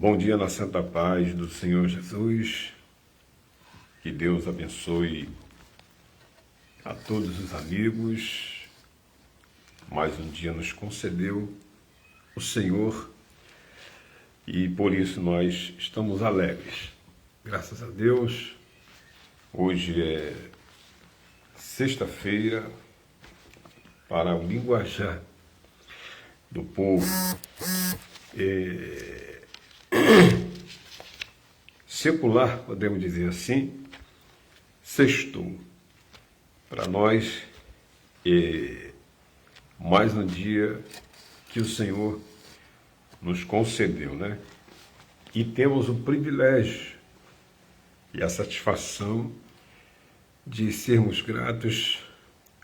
Bom dia na santa paz do Senhor Jesus. Que Deus abençoe a todos os amigos. Mais um dia nos concedeu o Senhor e por isso nós estamos alegres. Graças a Deus. Hoje é sexta-feira para o linguajar do povo secular, podemos dizer assim, sextou. Para nós, mais um dia que o Senhor nos concedeu, né? E temos o privilégio e a satisfação de sermos gratos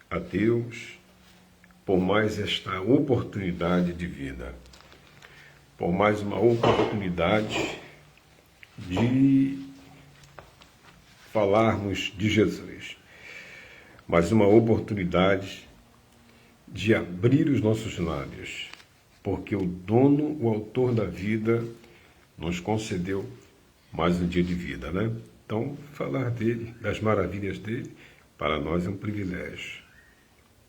a Deus por mais esta oportunidade de vida, por mais uma oportunidade de falarmos de Jesus, mais uma oportunidade de abrir os nossos lábios, porque o dono, o autor da vida, nos concedeu mais um dia de vida, né? Então, falar dele, das maravilhas dele, para nós é um privilégio.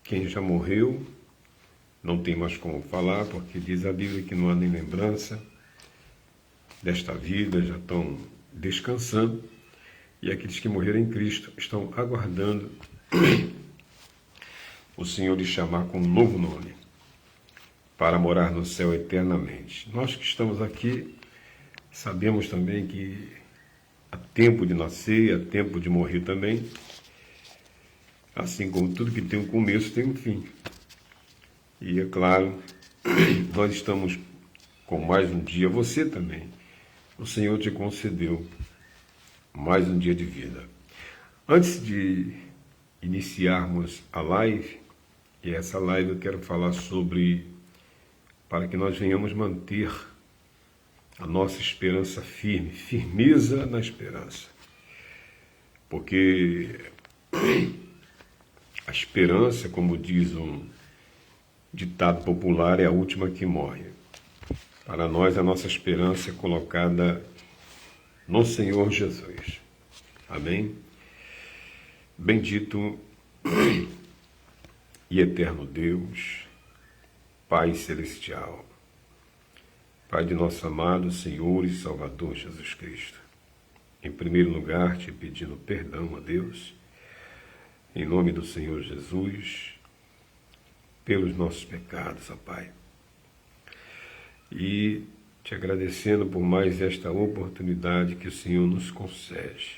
Quem já morreu não tem mais como falar, porque diz a Bíblia que não há nem lembrança desta vida, já estão descansando, e aqueles que morreram em Cristo estão aguardando o Senhor lhe chamar com um novo nome, para morar no céu eternamente. Nós que estamos aqui, sabemos também que há tempo de nascer, há tempo de morrer também, assim como tudo que tem um começo tem um fim. E é claro, nós estamos com mais um dia, você também. O Senhor te concedeu mais um dia de vida. Antes de iniciarmos a live, e essa live eu quero falar sobre, para que nós venhamos manter a nossa esperança firme, firmeza na esperança. Porque a esperança, como diz um ditado popular, é a última que morre. Para nós, a nossa esperança é colocada no Senhor Jesus. Amém? Bendito e eterno Deus, Pai Celestial, Pai de nosso amado Senhor e Salvador Jesus Cristo. Em primeiro lugar, te pedindo perdão a Deus, em nome do Senhor Jesus, pelos nossos pecados, ó Pai. E te agradecendo por mais esta oportunidade que o Senhor nos concede.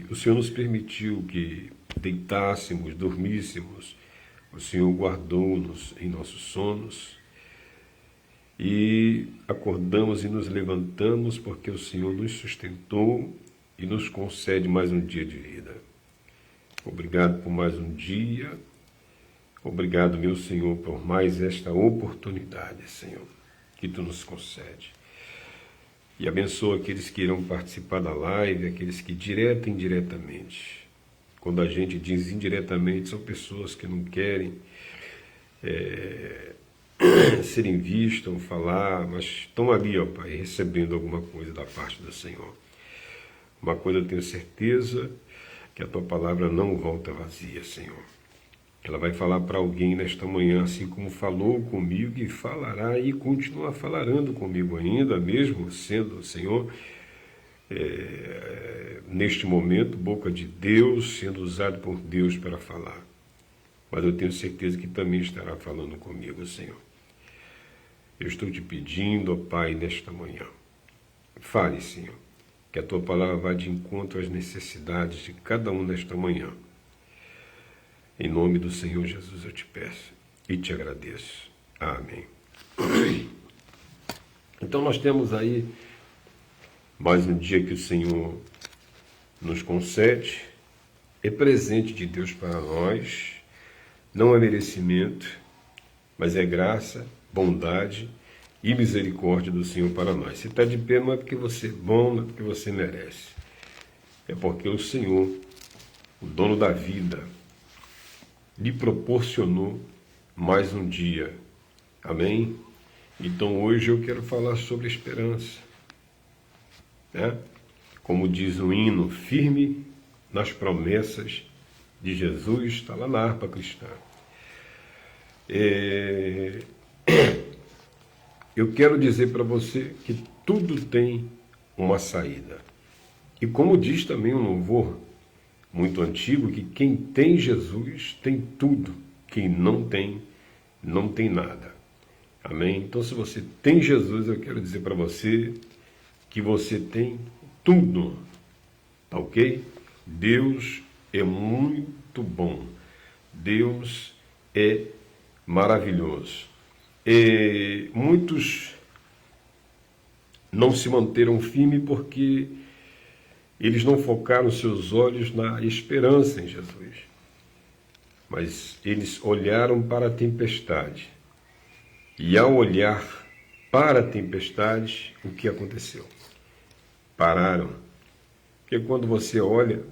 O Senhor nos permitiu que deitássemos, dormíssemos, o Senhor guardou-nos em nossos sonos e acordamos e nos levantamos porque o Senhor nos sustentou e nos concede mais um dia de vida. Obrigado por mais um dia. Obrigado, meu Senhor, por mais esta oportunidade, Senhor, que Tu nos concede. E abençoa aqueles que irão participar da live, aqueles que direta e indiretamente. Quando a gente diz indiretamente, são pessoas que não querem serem vistas ou falar, mas estão ali, ó Pai, recebendo alguma coisa da parte do Senhor. Uma coisa eu tenho certeza, que a Tua palavra não volta vazia, Senhor. Ela vai falar para alguém nesta manhã, assim como falou comigo e falará e continuar falando comigo ainda, mesmo sendo o Senhor, neste momento, boca de Deus, sendo usado por Deus para falar. Mas eu tenho certeza que também estará falando comigo, Senhor. Eu estou te pedindo, ó Pai, nesta manhã, fale, Senhor, que a Tua palavra vá de encontro às necessidades de cada um nesta manhã. Em nome do Senhor Jesus eu te peço e te agradeço. Amém. Então nós temos aí mais um dia que o Senhor nos concede. É presente de Deus para nós. Não é merecimento, mas é graça, bondade e misericórdia do Senhor para nós. Se está de pé não é porque você é bom, não é porque você merece. É porque o Senhor, o dono da vida, lhe proporcionou mais um dia. Amém? Então hoje eu quero falar sobre esperança, né? Como diz o hino, firme nas promessas de Jesus, está lá na harpa cristã. Eu quero dizer para você que tudo tem uma saída. E como diz também um louvor muito antigo, que quem tem Jesus tem tudo, quem não tem, não tem nada. Amém? Então, se você tem Jesus, eu quero dizer para você que você tem tudo, tá ok? Deus é muito bom, Deus é maravilhoso. Muitos não se manteram firmes porque eles não focaram seus olhos na esperança em Jesus, mas eles olharam para a tempestade. E ao olhar para a tempestade, o que aconteceu? Pararam. Porque quando você olha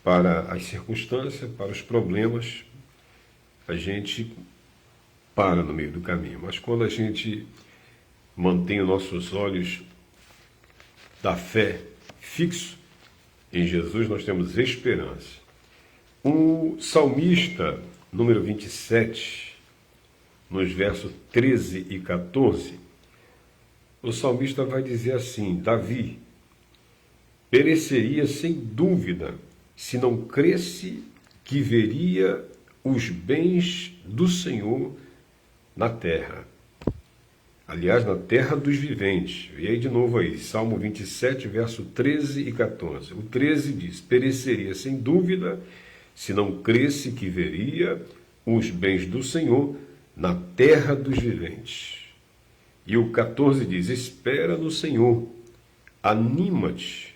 para as circunstâncias, para os problemas, a gente para no meio do caminho. Mas quando a gente mantém os nossos olhos da fé fixos em Jesus, nós temos esperança. O salmista, número 27, nos versos 13 e 14, o salmista vai dizer assim: Davi pereceria sem dúvida se não cresse que veria os bens do Senhor na terra. Aliás, na terra dos viventes. E aí de novo aí, Salmo 27, verso 13 e 14. O 13 diz: pereceria sem dúvida se não cresse que veria os bens do Senhor na terra dos viventes. E o 14 diz: espera no Senhor, anima-te,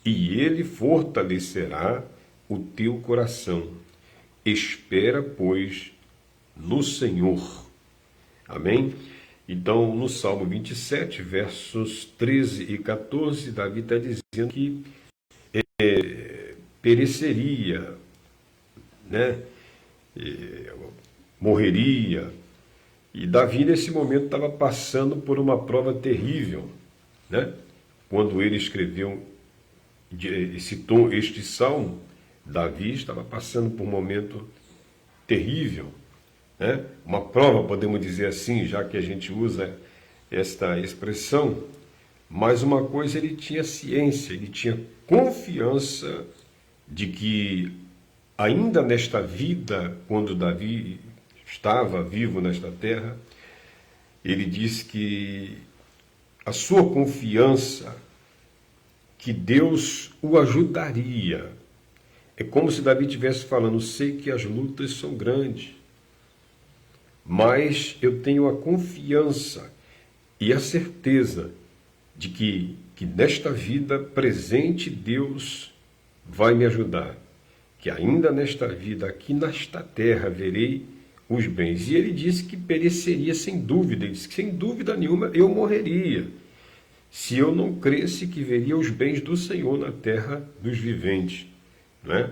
e Ele fortalecerá o teu coração. Espera, pois, no Senhor. Amém? Então, no Salmo 27, versos 13 e 14, Davi está dizendo que pereceria, né? Morreria. E Davi, nesse momento, estava passando por uma prova terrível, né? Quando ele escreveu este salmo, Davi estava passando por um momento terrível, né? Uma prova, podemos dizer assim, já que a gente usa esta expressão. Mas uma coisa, ele tinha ciência, ele tinha confiança de que ainda nesta vida, quando Davi estava vivo nesta terra, ele diz que a sua confiança que Deus o ajudaria. É como se Davi estivesse falando: sei que as lutas são grandes, mas eu tenho a confiança e a certeza de que nesta vida presente Deus vai me ajudar, que ainda nesta vida, aqui nesta terra, verei os bens. E ele disse que pereceria sem dúvida, ele disse que sem dúvida nenhuma eu morreria, se eu não cresse que veria os bens do Senhor na terra dos viventes, né?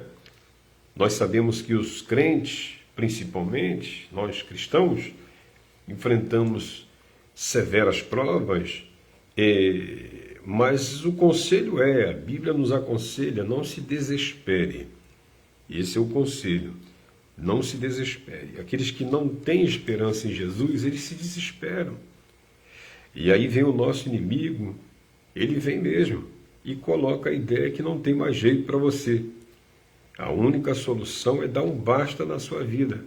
Nós sabemos que os crentes, principalmente nós cristãos, enfrentamos severas provas, mas o conselho a Bíblia nos aconselha: não se desespere. Esse é o conselho, não se desespere. Aqueles que não têm esperança em Jesus, eles se desesperam. E aí vem o nosso inimigo, ele vem mesmo e coloca a ideia que não tem mais jeito para você. A única solução é dar um basta na sua vida,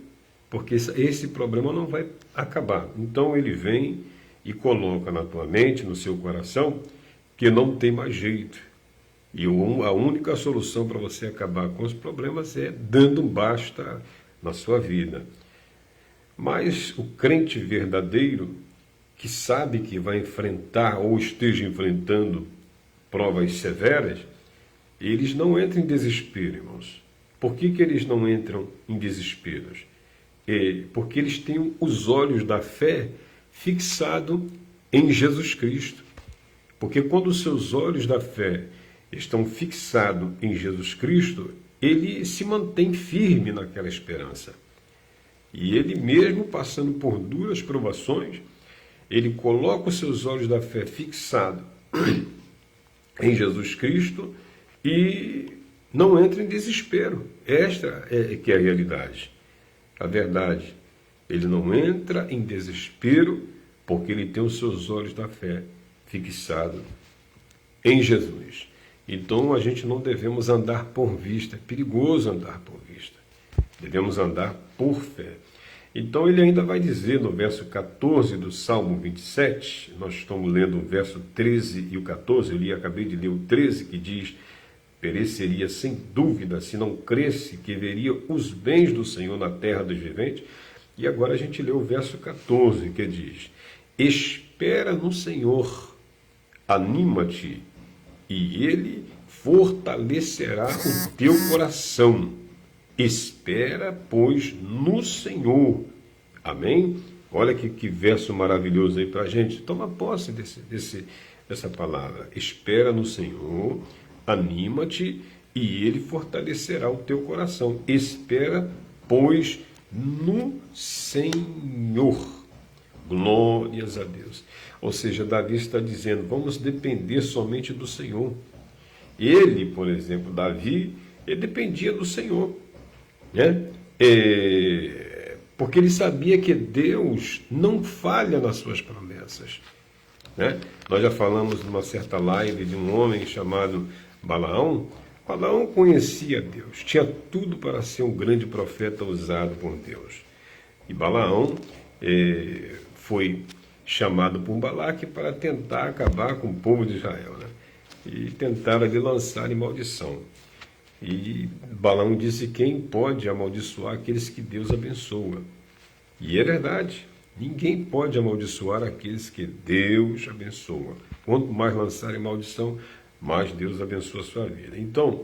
porque esse problema não vai acabar. Então ele vem e coloca na tua mente, no seu coração, que não tem mais jeito. E a única solução para você acabar com os problemas é dando um basta na sua vida. Mas o crente verdadeiro, que sabe que vai enfrentar ou esteja enfrentando provas severas, eles não entram em desespero, irmãos. Por que eles não entram em desespero? Porque eles têm os olhos da fé fixados em Jesus Cristo. Porque quando os seus olhos da fé estão fixados em Jesus Cristo, ele se mantém firme naquela esperança. E ele mesmo passando por duras provações, ele coloca os seus olhos da fé fixados em Jesus Cristo e não entra em desespero. Esta é que é a realidade. A verdade, ele não entra em desespero porque ele tem os seus olhos da fé fixados em Jesus. Então a gente não devemos andar por vista, é perigoso andar por vista. Devemos andar por fé. Então ele ainda vai dizer no verso 14 do Salmo 27, nós estamos lendo o verso 13 e o 14, acabei de ler o 13 que diz: pereceria sem dúvida se não cresce que veria os bens do Senhor na terra dos viventes. E agora a gente lê o verso 14 que diz: espera no Senhor, anima-te, e ele fortalecerá o teu coração. Espera, pois, no Senhor. Amém? Olha que verso maravilhoso aí para a gente. Toma posse dessa palavra. Espera no Senhor, anima-te, e ele fortalecerá o teu coração. Espera, pois, no Senhor. Glórias a Deus. Ou seja, Davi está dizendo, vamos depender somente do Senhor. Ele, por exemplo, Davi, ele dependia do Senhor, né? Porque ele sabia que Deus não falha nas suas promessas, né? Nós já falamos numa certa live de um homem chamado Balaão. Balaão conhecia Deus, tinha tudo para ser um grande profeta usado por Deus. E Balaão foi chamado por Balaque para tentar acabar com o povo de Israel, né? E tentaram ali lançar em maldição. E Balaão disse: quem pode amaldiçoar aqueles que Deus abençoa? E é verdade, ninguém pode amaldiçoar aqueles que Deus abençoa. Quanto mais lançarem maldição, mais Deus abençoa a sua vida. Então,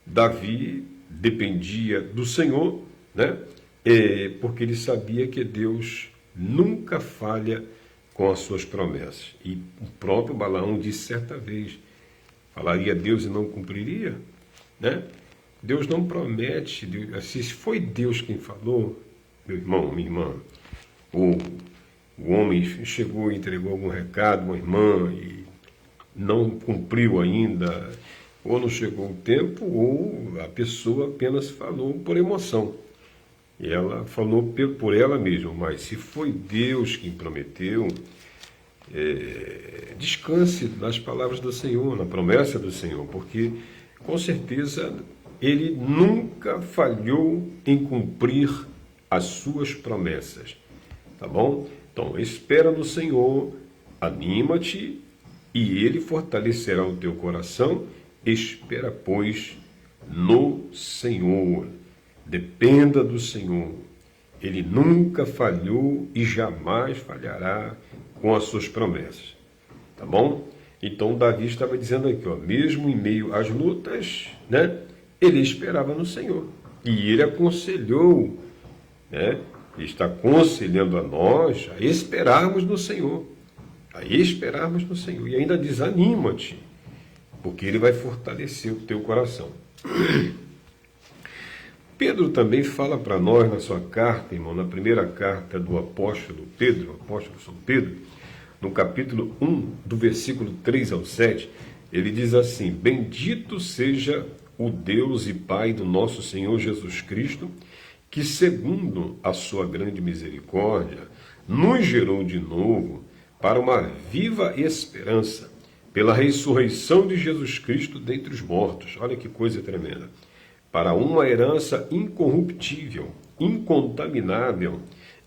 Davi dependia do Senhor, né? Porque ele sabia que Deus nunca falha com as suas promessas. E o próprio Balaão disse certa vez: falaria Deus e não cumpriria, né? Deus não promete. Se foi Deus quem falou, meu irmão, minha irmã, ou o homem chegou e entregou algum recado, uma irmã, e não cumpriu ainda, ou não chegou o tempo, ou a pessoa apenas falou por emoção. E ela falou por ela mesma, mas se foi Deus quem prometeu, descanse nas palavras do Senhor, na promessa do Senhor, porque com certeza ele nunca falhou em cumprir as suas promessas, tá bom? Então, espera no Senhor, anima-te, e ele fortalecerá o teu coração. Espera, pois, no Senhor. Dependa do Senhor. Ele nunca falhou e jamais falhará com as suas promessas. Tá bom? Então, Davi estava dizendo aqui, ó, mesmo em meio às lutas, né, ele esperava no Senhor. E ele aconselhou, né, está aconselhando a nós a esperarmos no Senhor. A esperarmos no Senhor. E ainda diz, anima-te, porque ele vai fortalecer o teu coração. Pedro também fala para nós na sua carta, irmão, na primeira carta do apóstolo Pedro, apóstolo São Pedro, no capítulo 1, do versículo 3 ao 7, ele diz assim: bendito seja o Deus e Pai do nosso Senhor Jesus Cristo, que segundo a sua grande misericórdia, nos gerou de novo para uma viva esperança, pela ressurreição de Jesus Cristo dentre os mortos. Olha que coisa tremenda. Para uma herança incorruptível, incontaminável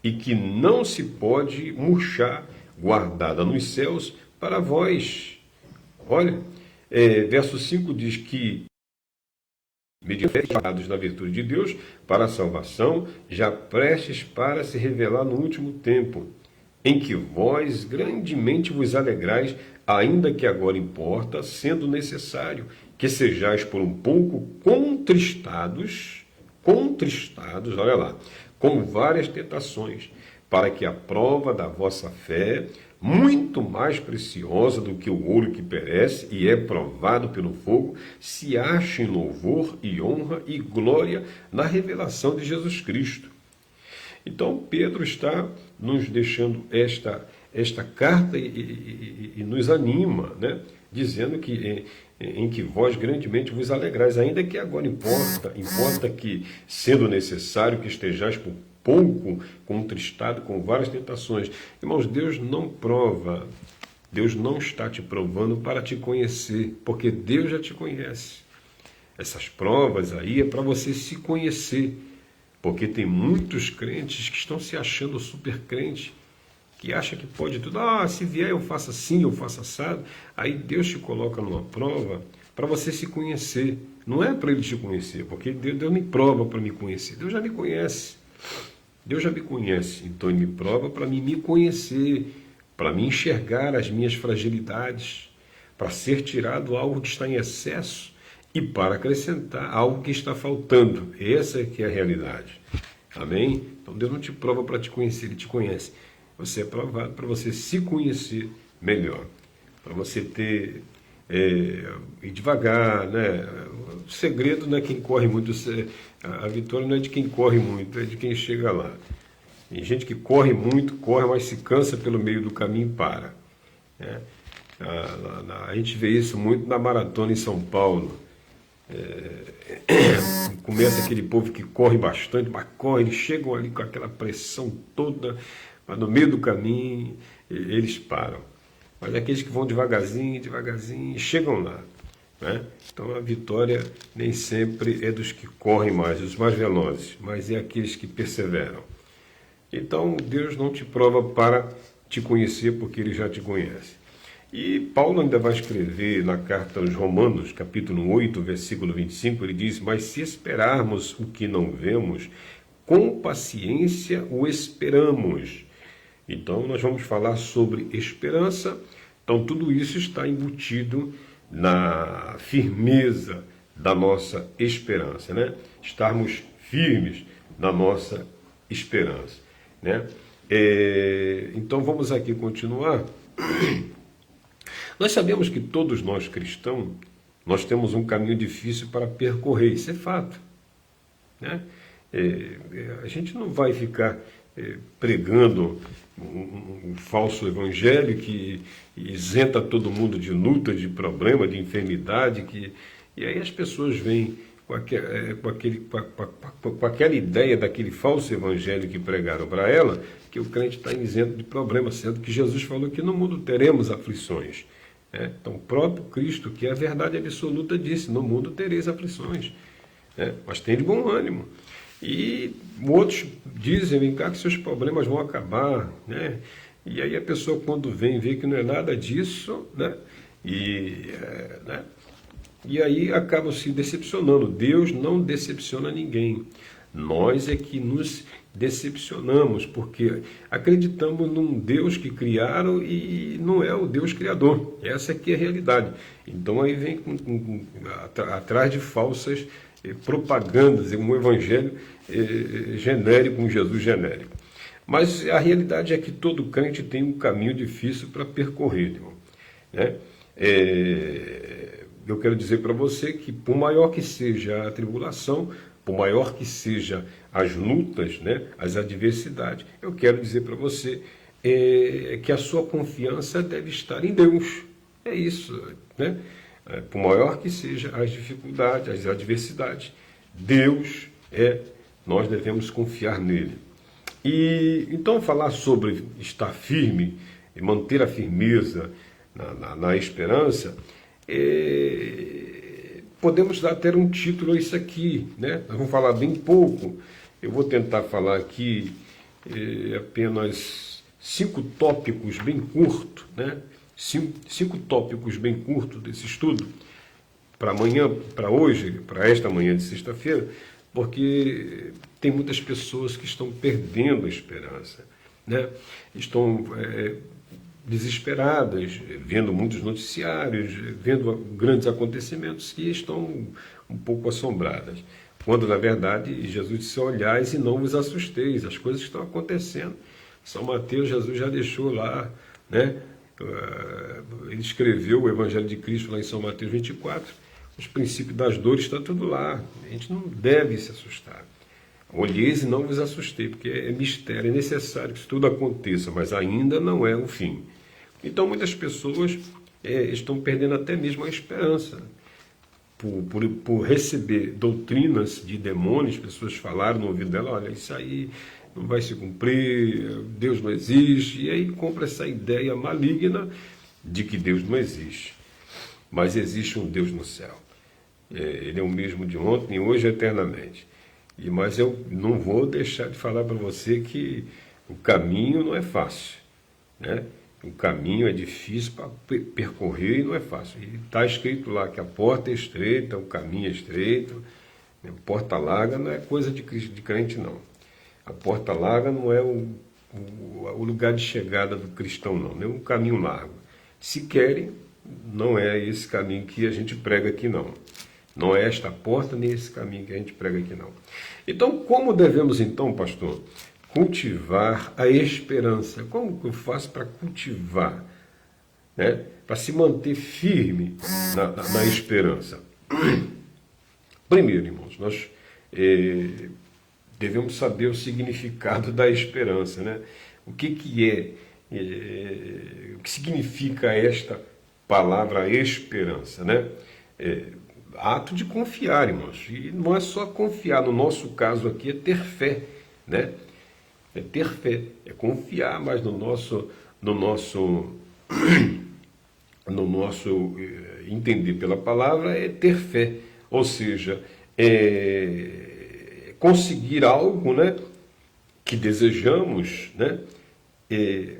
e que não se pode murchar, guardada nos céus para vós. Olha, verso 5 diz que, mediante na virtude de Deus, para a salvação, já prestes para se revelar no último tempo, em que vós grandemente vos alegrais, ainda que agora importa, sendo necessário que sejais por um pouco contristados, olha lá, com várias tentações, para que a prova da vossa fé, muito mais preciosa do que o ouro que perece e é provado pelo fogo, se ache em louvor e honra e glória na revelação de Jesus Cristo. Então Pedro está nos deixando esta carta e nos anima, né? Dizendo que em que vós grandemente vos alegrais, ainda que agora importa que, sendo necessário que estejais por pouco contristado com várias tentações. Irmãos, Deus não prova, Deus não está te provando para te conhecer, porque Deus já te conhece. Essas provas aí é para você se conhecer, porque tem muitos crentes que estão se achando super crente, que acha que pode tudo. Se vier eu faço assim, eu faço assado. Aí Deus te coloca numa prova para você se conhecer. Não é para Ele te conhecer, porque Deus me prova para me conhecer. Deus já me conhece. Deus já me conhece, então Ele me prova para me conhecer, para me enxergar as minhas fragilidades, para ser tirado algo que está em excesso e para acrescentar algo que está faltando. Essa é que é a realidade. Amém? Então Deus não te prova para te conhecer, Ele te conhece. Você é provado para você se conhecer melhor, para você ter, ir devagar, né? O segredo não é quem corre muito, a vitória não é de quem corre muito, é de quem chega lá. Tem gente que corre muito, mas se cansa pelo meio do caminho e para, né? A gente vê isso muito na maratona em São Paulo. Começa aquele povo que corre bastante, mas corre, eles chegam ali com aquela pressão toda, mas no meio do caminho eles param. Mas aqueles que vão devagarzinho, chegam lá, né? Então a vitória nem sempre é dos que correm mais, dos mais velozes, mas é aqueles que perseveram. Então Deus não te prova para te conhecer, porque Ele já te conhece. E Paulo ainda vai escrever na carta aos Romanos, capítulo 8, versículo 25, ele diz: mas se esperarmos o que não vemos, com paciência o esperamos. Então nós vamos falar sobre esperança. Então tudo isso está embutido na firmeza da nossa esperança, né? Estarmos firmes na nossa esperança, né? Então vamos aqui continuar. Nós sabemos que todos nós cristãos, nós temos um caminho difícil para percorrer, isso é fato, né? A gente não vai ficar pregando um falso evangelho que isenta todo mundo de luta, de problema, de enfermidade, e aí as pessoas vêm com aquela ideia daquele falso evangelho que pregaram para ela, que o crente está isento de problema, sendo que Jesus falou que no mundo teremos aflições. Então o próprio Cristo, que é a verdade absoluta, disse: no mundo tereis aflições, mas tem de bom ânimo. E outros dizem: vem cá que seus problemas vão acabar, né? E aí a pessoa, quando vem, vê que não é nada disso, né? E aí acaba se decepcionando. Deus não decepciona ninguém. Nós é que nos decepcionamos, porque acreditamos num Deus que criaram e não é o Deus criador. Essa aqui é a realidade. Então aí vem atrás de falsas propagandas, um evangelho genérico, um Jesus genérico. Mas a realidade é que todo crente tem um caminho difícil para percorrer, irmão, né? Eu quero dizer para você que, por maior que seja a tribulação, por maior que seja as lutas, né, as adversidades, eu quero dizer para você que a sua confiança deve estar em Deus. É isso, né? Por maior que seja as dificuldades, as adversidades, Deus nós devemos confiar nele. E então falar sobre estar firme e manter a firmeza na esperança, podemos dar até um título a isso aqui, né? Nós vamos falar bem pouco. Eu vou tentar falar aqui apenas 5 tópicos bem curtos, né? 5 tópicos bem curtos desse estudo para amanhã, para hoje, para esta manhã de sexta-feira, porque tem muitas pessoas que estão perdendo a esperança, né? Estão desesperadas, vendo muitos noticiários, vendo grandes acontecimentos e estão um pouco assombradas. Quando, na verdade, Jesus disse: olhais e não vos assusteis, as coisas que estão acontecendo. São Mateus, Jesus já deixou lá, né? Ele escreveu o Evangelho de Cristo lá em São Mateus 24, os princípios das dores está tudo lá. A gente não deve se assustar. Olheis e não vos assustei, porque é mistério, é necessário que isso tudo aconteça, mas ainda não é o fim. Então muitas pessoas estão perdendo até mesmo a esperança. Por receber doutrinas de demônios, pessoas falaram no ouvido dela, olha, isso aí não vai se cumprir, Deus não existe, e aí compra essa ideia maligna de que Deus não existe. Mas existe um Deus no céu. Ele é o mesmo de ontem, hoje e eternamente. Mas eu não vou deixar de falar para você que o caminho não é fácil, né? O caminho é difícil para percorrer e não é fácil. E está escrito lá que a porta é estreita, o caminho é estreito, a porta larga não é coisa de crente, não. A porta larga não é o lugar de chegada do cristão, não. Nem um caminho largo. Se querem, não é esse caminho que a gente prega aqui, não. Não é esta porta nem esse caminho que a gente prega aqui, não. Então, como devemos, então, pastor, cultivar a esperança? Como que eu faço para cultivar, né? Para se manter firme na esperança? Primeiro, irmãos, nós devemos saber o significado da esperança, né? O que o que significa esta palavra esperança, né? Ato de confiar, irmãos. E não é só confiar, no nosso caso aqui é ter fé, né? É ter fé, é confiar mais no nosso entender pela palavra, é ter fé. Ou seja, conseguir algo, né, que desejamos, né, e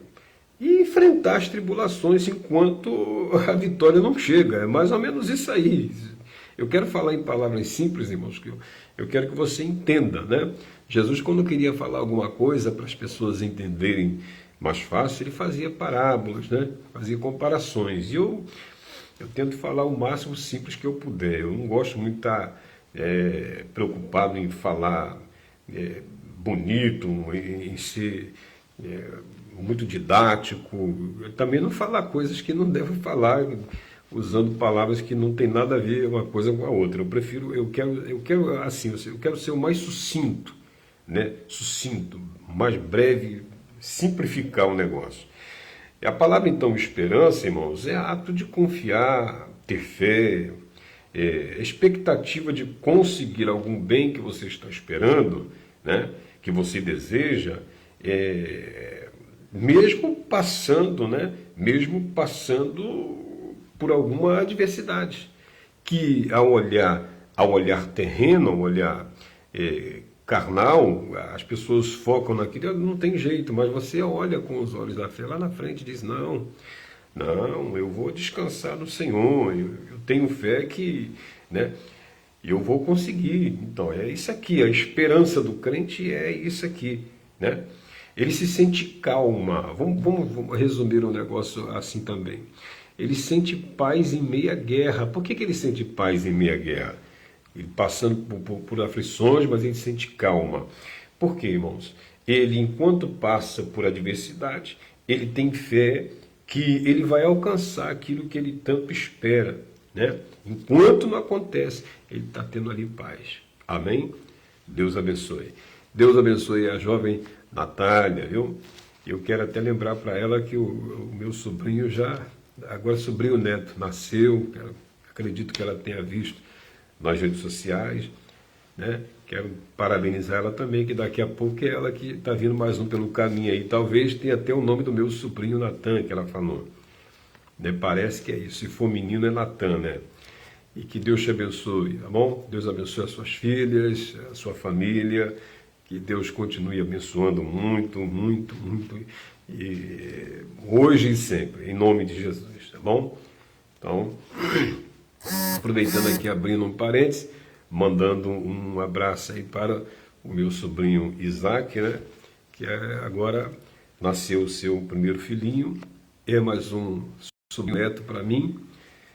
enfrentar as tribulações enquanto a vitória não chega. É mais ou menos isso aí. Eu quero falar em palavras simples, irmãos, que eu quero que você entenda, né? Jesus, quando queria falar alguma coisa para as pessoas entenderem mais fácil, ele fazia parábolas, né? Fazia comparações. E eu tento falar o máximo simples que eu puder. Eu não gosto muito de estar preocupado em falar bonito, em ser muito didático. Eu também não falar coisas que não devo falar, usando palavras que não tem nada a ver uma coisa com a outra. Eu quero ser o mais sucinto, né? Sucinto, mais breve, simplificar o negócio. E a palavra então esperança, irmãos, é ato de confiar, ter fé, expectativa de conseguir algum bem que você está esperando, né? Que você deseja, mesmo passando, né? Mesmo passando por alguma adversidade, que ao olhar terreno, ao olhar carnal, as pessoas focam naquilo, não tem jeito, mas você olha com os olhos da fé lá na frente e diz, não, eu vou descansar no Senhor, eu tenho fé que, né, eu vou conseguir. Então, é isso aqui, a esperança do crente é isso aqui, né? Ele se sente calma. Vamos resumir um negócio assim também. Ele sente paz em meia guerra. Por que ele sente paz em meia guerra? Ele passando por aflições, mas ele sente calma. Por quê, irmãos? Ele, enquanto passa por adversidade, ele tem fé que ele vai alcançar aquilo que ele tanto espera, né? Enquanto não acontece, ele está tendo ali paz. Amém? Deus abençoe. Deus abençoe a jovem Natália, viu? Eu quero até lembrar para ela que o meu sobrinho agora sobrinho neto, nasceu, acredito que ela tenha visto nas redes sociais, né? Quero parabenizar ela também, que daqui a pouco é ela que está vindo mais um pelo caminho aí. Talvez tenha até o nome do meu sobrinho Natan, que ela falou. Né? Parece que é isso. Se for menino é Natan, né? E que Deus te abençoe, tá bom? Deus abençoe as suas filhas, a sua família. Que Deus continue abençoando muito, muito, muito. E hoje e sempre, em nome de Jesus, tá bom? Então, aproveitando aqui, abrindo um parênteses, mandando um abraço aí para o meu sobrinho Isaac, né? Que agora nasceu o seu primeiro filhinho, é mais um sobrinho neto para mim,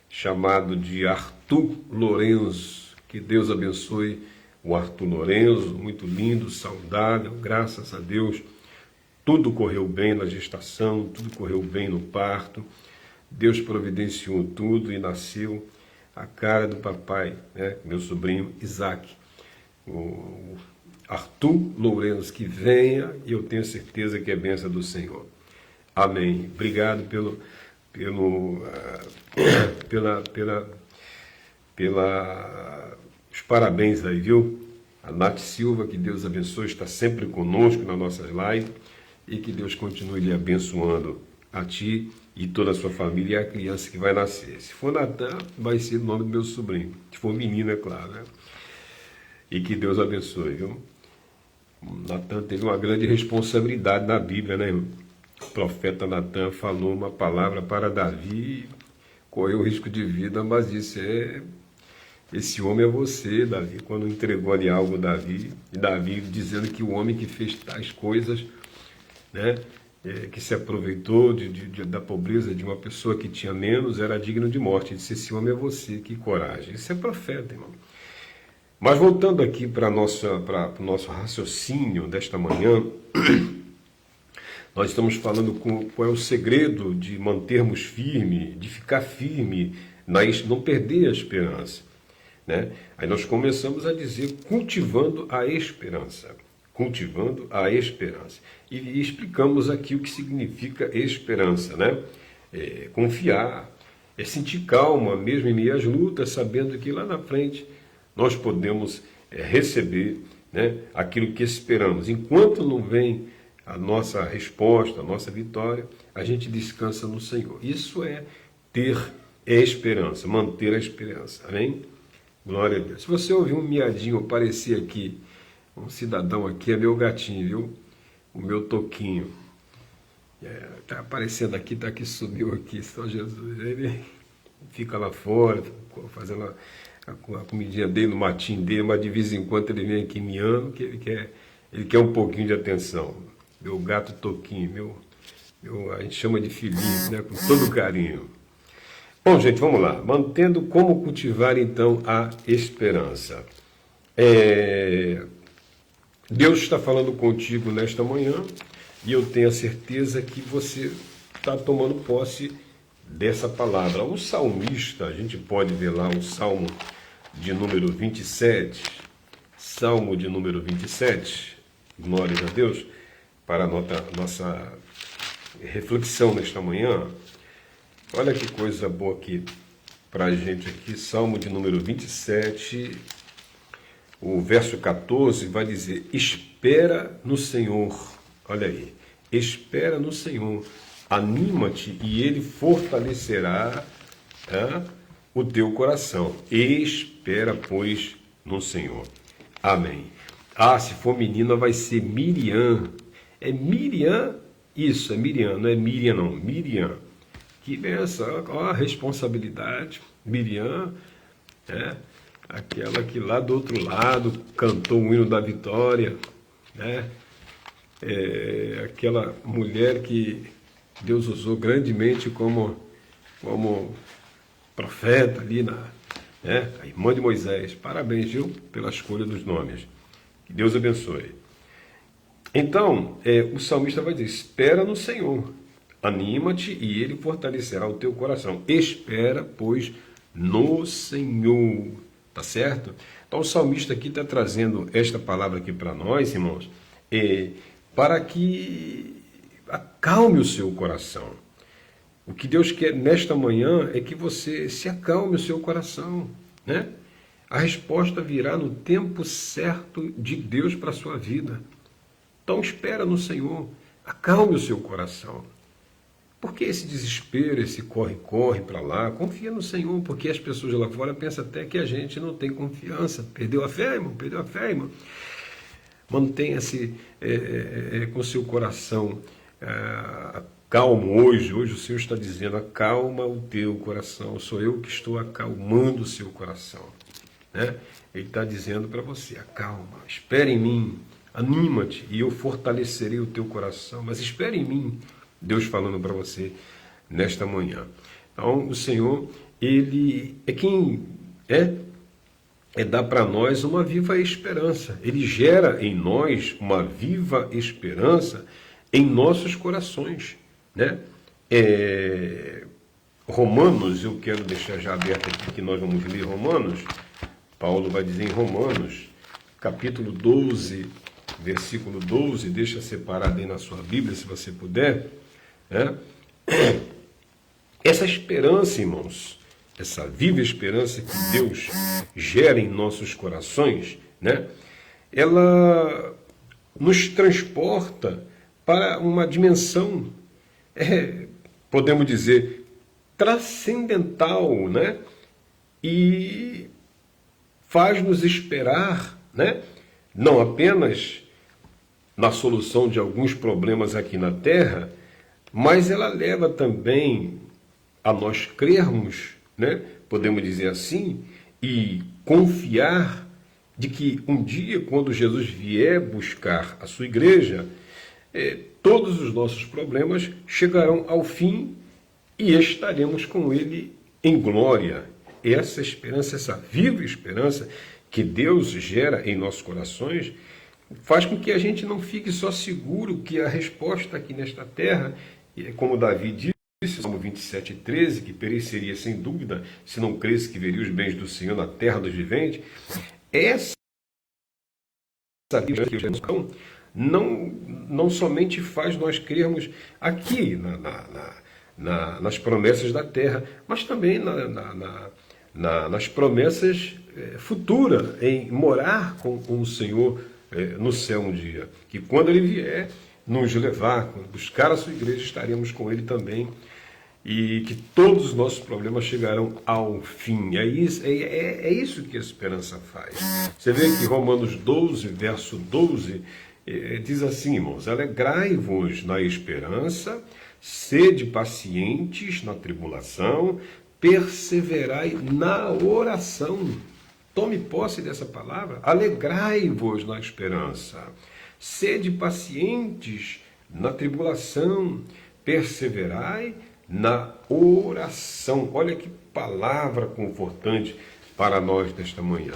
chamado de Arthur Lourenço. Que Deus abençoe o Arthur Lourenço, muito lindo, saudável, graças a Deus. Tudo correu bem na gestação, tudo correu bem no parto. Deus providenciou tudo e nasceu a cara do papai, né? Meu sobrinho Isaac. Arthur Lourenos, que venha, e eu tenho certeza que é bênção do Senhor. Amém. Obrigado os parabéns aí, viu? A Nath Silva, que Deus abençoe, está sempre conosco nas nossas lives, e que Deus continue lhe abençoando a ti e toda a sua família e a criança que vai nascer. Se for Natan, vai ser o nome do meu sobrinho. Se for menino, é claro, né? E que Deus abençoe, viu? Natan teve uma grande responsabilidade na Bíblia, né, irmão? O profeta Natan falou uma palavra para Davi, correu risco de vida, mas disse, esse homem é você, Davi. Quando entregou ali algo a Davi, e Davi dizendo que o homem que fez tais coisas, né, que se aproveitou da pobreza de uma pessoa que tinha menos, era digno de morte. Ele disse, esse homem é você, que coragem. Isso é profeta, irmão. Mas voltando aqui para o nosso raciocínio desta manhã, nós estamos falando qual é o segredo de mantermos firme, de ficar firme, não perder a esperança, né? Aí nós começamos a dizer cultivando a esperança. Cultivando a esperança. E explicamos aqui o que significa esperança, né? Confiar, sentir calma mesmo em meio às lutas, sabendo que lá na frente nós podemos receber, né, aquilo que esperamos. Enquanto não vem a nossa resposta, a nossa vitória, a gente descansa no Senhor. Isso é ter esperança, manter a esperança. Amém? Glória a Deus. Se você ouvir um miadinho aparecer aqui, um cidadão aqui, é meu gatinho, viu? O meu Toquinho. Está aparecendo aqui, está aqui, subiu aqui, São Jesus. Ele fica lá fora, fazendo a comidinha dele, no matinho dele, mas de vez em quando ele vem aqui miando, que ele quer um pouquinho de atenção. Meu gato Toquinho, a gente chama de filhinho, né, com todo carinho. Bom, gente, vamos lá. Mantendo como cultivar, então, a esperança. Deus está falando contigo nesta manhã, e eu tenho a certeza que você está tomando posse dessa palavra. O salmista, a gente pode ver lá o Salmo de número 27, Salmo de número 27, glórias a Deus, para a nossa reflexão nesta manhã. Olha que coisa boa aqui para a gente aqui, Salmo de número 27, o verso 14 vai dizer, espera no Senhor, olha aí, espera no Senhor, anima-te e Ele fortalecerá o teu coração. Espera, pois, no Senhor. Amém. Se for menina vai ser Miriam. É Miriam, isso, é Miriam, não é Miriam não, Miriam. Que benção, olha a responsabilidade. Miriam, aquela que lá do outro lado cantou o hino da vitória, né? Aquela mulher que Deus usou grandemente como profeta ali, a irmã de Moisés. Parabéns, viu, pela escolha dos nomes. Que Deus abençoe. Então, o salmista vai dizer, espera no Senhor, anima-te e Ele fortalecerá o teu coração. Espera, pois, no Senhor. Tá certo? Então, o salmista aqui está trazendo esta palavra aqui para nós, irmãos, para que acalme o seu coração. O que Deus quer nesta manhã é que você se acalme o seu coração, né? A resposta virá no tempo certo de Deus para a sua vida. Então espera no Senhor, acalme o seu coração. Por que esse desespero, esse corre-corre para lá? Confia no Senhor, porque as pessoas lá fora pensam até que a gente não tem confiança. Perdeu a fé, irmão? Perdeu a fé, irmão? Mantenha-se com seu coração calmo hoje. Hoje o Senhor está dizendo, acalma o teu coração. Sou eu que estou acalmando o seu coração, né? Ele está dizendo para você, acalma, espere em mim, anima-te e eu fortalecerei o teu coração. Mas espere em mim, Deus falando para você nesta manhã. Então o Senhor, Ele é quem dá para nós uma viva esperança. Ele gera em nós uma viva esperança em nossos corações, né? Romanos, eu quero deixar já aberto aqui que nós vamos ler Romanos. Paulo vai dizer em Romanos, capítulo 12, versículo 12, deixa separado aí na sua Bíblia, se você puder, né? Essa esperança, irmãos, essa viva esperança que Deus gera em nossos corações, né? Ela nos transporta para uma dimensão, podemos dizer, transcendental, né? E faz-nos esperar, né? Não apenas na solução de alguns problemas aqui na Terra, mas ela leva também a nós crermos, né? Podemos dizer assim, e confiar de que um dia, quando Jesus vier buscar a sua igreja, todos os nossos problemas chegarão ao fim e estaremos com Ele em glória. Essa esperança, essa viva esperança que Deus gera em nossos corações, faz com que a gente não fique só seguro que a resposta aqui nesta terra, como Davi disse, Salmo 27:13, que pereceria sem dúvida se não cresce que veria os bens do Senhor na terra dos viventes. Essa não somente faz nós crermos aqui nas promessas da terra, mas também nas promessas futuras, em morar com o Senhor no céu um dia. Que quando Ele vier nos levar, buscar a sua igreja, estaremos com Ele também. E que todos os nossos problemas chegarão ao fim. É isso que a esperança faz. Você vê que Romanos 12, verso 12, diz assim, irmãos: alegrai-vos na esperança, sede pacientes na tribulação, perseverai na oração. Tome posse dessa palavra. Alegrai-vos na esperança, sede pacientes na tribulação, perseverai na oração. Olha que palavra confortante para nós nesta manhã.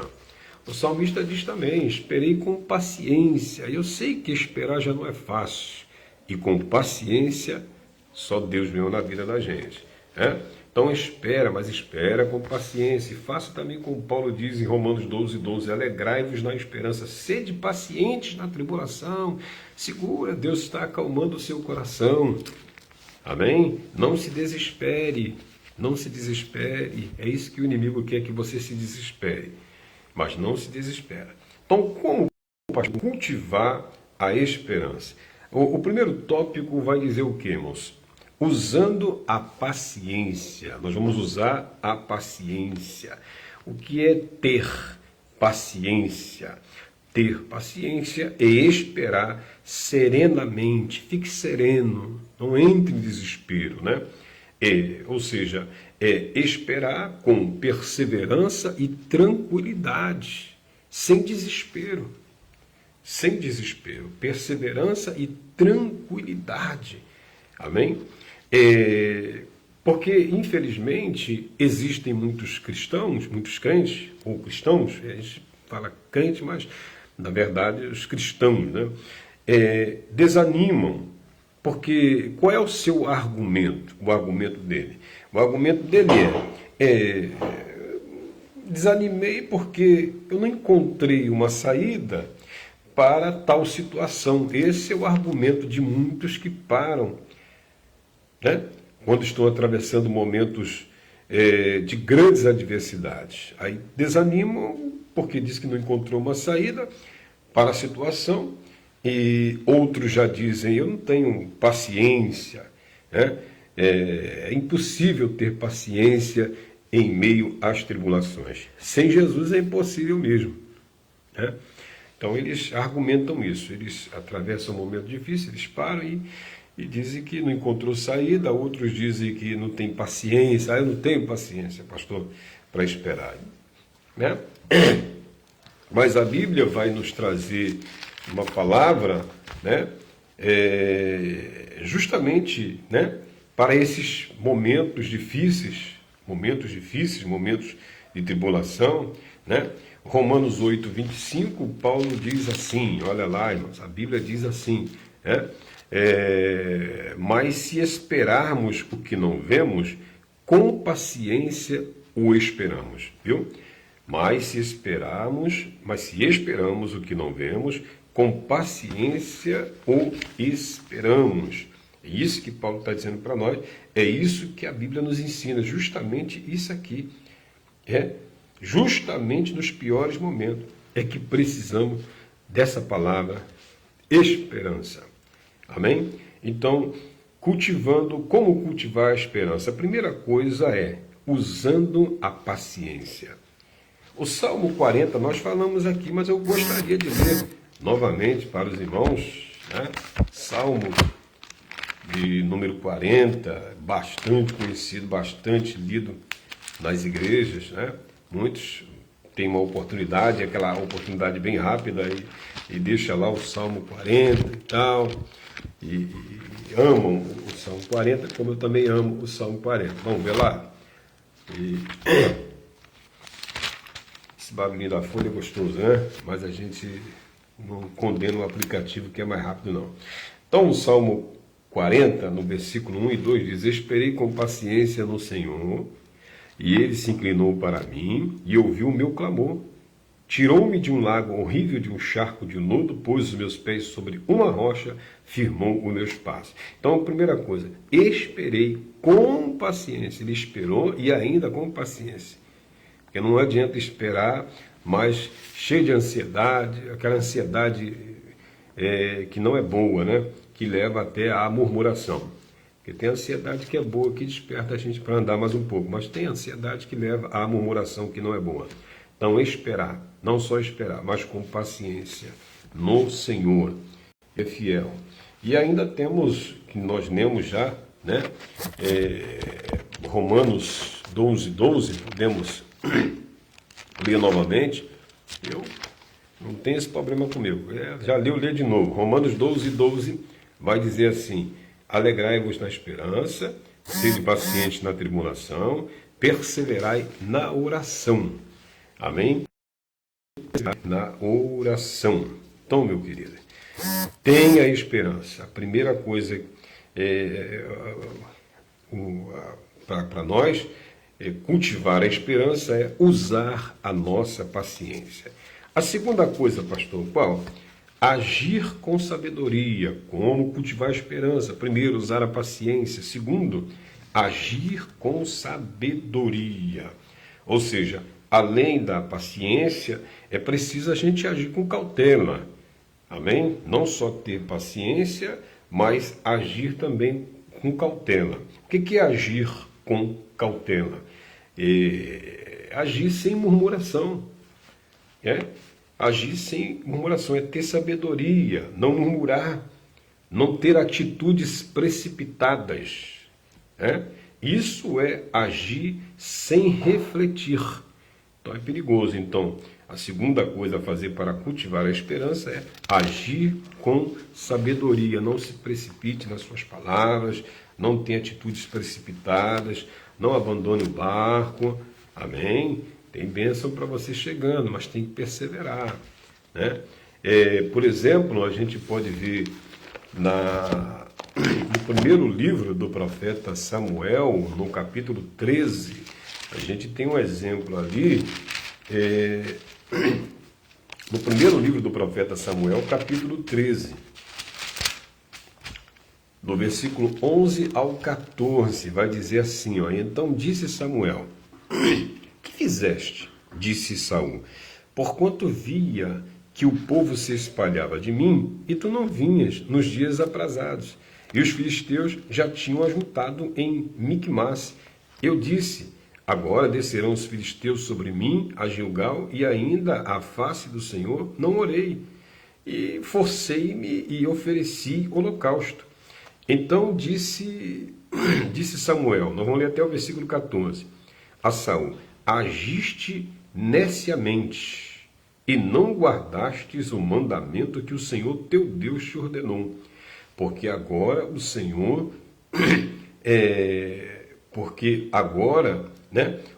O salmista diz também: esperei com paciência. Eu sei que esperar já não é fácil. E com paciência, só Deus veio na vida da gente. Então espera, mas espera com paciência. E faça também como Paulo diz em Romanos 12:12. Alegrai-vos na esperança, sede pacientes na tribulação. Segura, Deus está acalmando o seu coração. Amém? Não se desespere, não se desespere. É isso que o inimigo quer, que você se desespere. Mas não se desespera. Então, como cultivar a esperança? O primeiro tópico vai dizer o quê, irmãos? Usando a paciência. Nós vamos usar a paciência. O que é ter paciência? Ter paciência é esperar serenamente. Fique sereno, não entre em desespero, né? Ou seja, esperar com perseverança e tranquilidade, sem desespero. Sem desespero, perseverança e tranquilidade. Amém? Porque, infelizmente, existem muitos cristãos, muitos crentes, ou cristãos, a gente fala crente, mas, na verdade, os cristãos, né? Desanimam, porque qual é o seu argumento? O argumento dele? O argumento dele desanimei porque eu não encontrei uma saída para tal situação. Esse é o argumento de muitos que param, né? Quando estão atravessando momentos de grandes adversidades. Aí desanimam porque diz que não encontrou uma saída para a situação, e outros já dizem: eu não tenho paciência, né? É impossível ter paciência em meio às tribulações. Sem Jesus é impossível mesmo, né? Então eles argumentam isso, eles atravessam um momento difícil, eles param e dizem que não encontrou saída. Outros dizem que não tem paciência. Eu não tenho paciência, pastor, para esperar, né? Mas a Bíblia vai nos trazer uma palavra, né? Justamente, né? Para esses momentos difíceis, momentos de tribulação, né? Romanos 8:25, Paulo diz assim, olha lá, irmãos, a Bíblia diz assim, né? Mas se esperarmos o que não vemos, com paciência o esperamos, viu? Mas se esperamos o que não vemos, com paciência o esperamos. É isso que Paulo está dizendo para nós, é isso que a Bíblia nos ensina, justamente isso aqui. Justamente nos piores momentos é que precisamos dessa palavra esperança. Amém? Então, como cultivar a esperança? A primeira coisa é usando a paciência. O Salmo 40 nós falamos aqui, mas eu gostaria de ler novamente para os irmãos, né? Salmo de número 40, bastante conhecido, bastante lido nas igrejas, né? Muitos têm uma oportunidade, aquela oportunidade bem rápida, e deixa lá o Salmo 40 e tal, e amam o Salmo 40, como eu também amo o Salmo 40. Vamos ver lá? Esse barulhinho da folha é gostoso, né? Mas a gente não condena o aplicativo que é mais rápido, não. Então, o Salmo 40, no versículo 1 e 2, diz: Esperei com paciência no Senhor, e ele se inclinou para mim e ouviu o meu clamor. Tirou-me de um lago horrível, de um charco de lodo, pôs os meus pés sobre uma rocha, firmou os meus passos. Então, a primeira coisa, esperei com paciência. Ele esperou e ainda com paciência. Porque não adianta esperar, mas cheio de ansiedade, aquela ansiedade que não é boa, né? Que leva até à murmuração. Porque tem ansiedade que é boa, que desperta a gente para andar mais um pouco, mas tem ansiedade que leva à murmuração que não é boa. Então, esperar, não só esperar, mas com paciência no Senhor, é fiel. E ainda temos, que nós lemos já, né? Romanos 12, podemos ler novamente. Eu não tenho esse problema comigo. Já li, eu leio de novo. Romanos 12 vai dizer assim: alegrai-vos na esperança, sede pacientes na tribulação, perseverai na oração. Amém? Na oração. Então, meu querido, tenha esperança. A primeira coisa para nós cultivar a esperança é usar a nossa paciência. A segunda coisa, pastor, qual? Agir com sabedoria. Como cultivar a esperança? Primeiro, usar a paciência. Segundo, agir com sabedoria. Ou seja, além da paciência, é preciso a gente agir com cautela. Amém? Não só ter paciência, mas agir também com cautela. O que é agir com cautela? Agir sem murmuração. Agir sem murmuração é ter sabedoria, não murmurar, não ter atitudes precipitadas. Isso é agir sem refletir. Então é perigoso. Então, a segunda coisa a fazer para cultivar a esperança é agir com sabedoria. Não se precipite nas suas palavras, não tenha atitudes precipitadas, não abandone o barco. Amém? Tem bênção para você chegando, mas tem que perseverar. Né? Por exemplo, a gente pode ver no primeiro livro do profeta Samuel, no capítulo 13, a gente tem um exemplo ali, no primeiro livro do profeta Samuel, capítulo 13, do versículo 11 ao 14, vai dizer assim, ó: Então disse Samuel: Que fizeste? Disse Saul: Porquanto via que o povo se espalhava de mim, e tu não vinhas nos dias aprazados, e os filisteus já tinham ajuntado em Micmas. Eu disse: Agora descerão os filisteus sobre mim a Gilgal, e ainda à face do Senhor não orei, e forcei-me e ofereci holocausto. Então disse Samuel, nós vamos ler até o versículo 14, a Saul: Agiste neciamente, e não guardastes o mandamento que o Senhor teu Deus te ordenou, porque agora o Senhor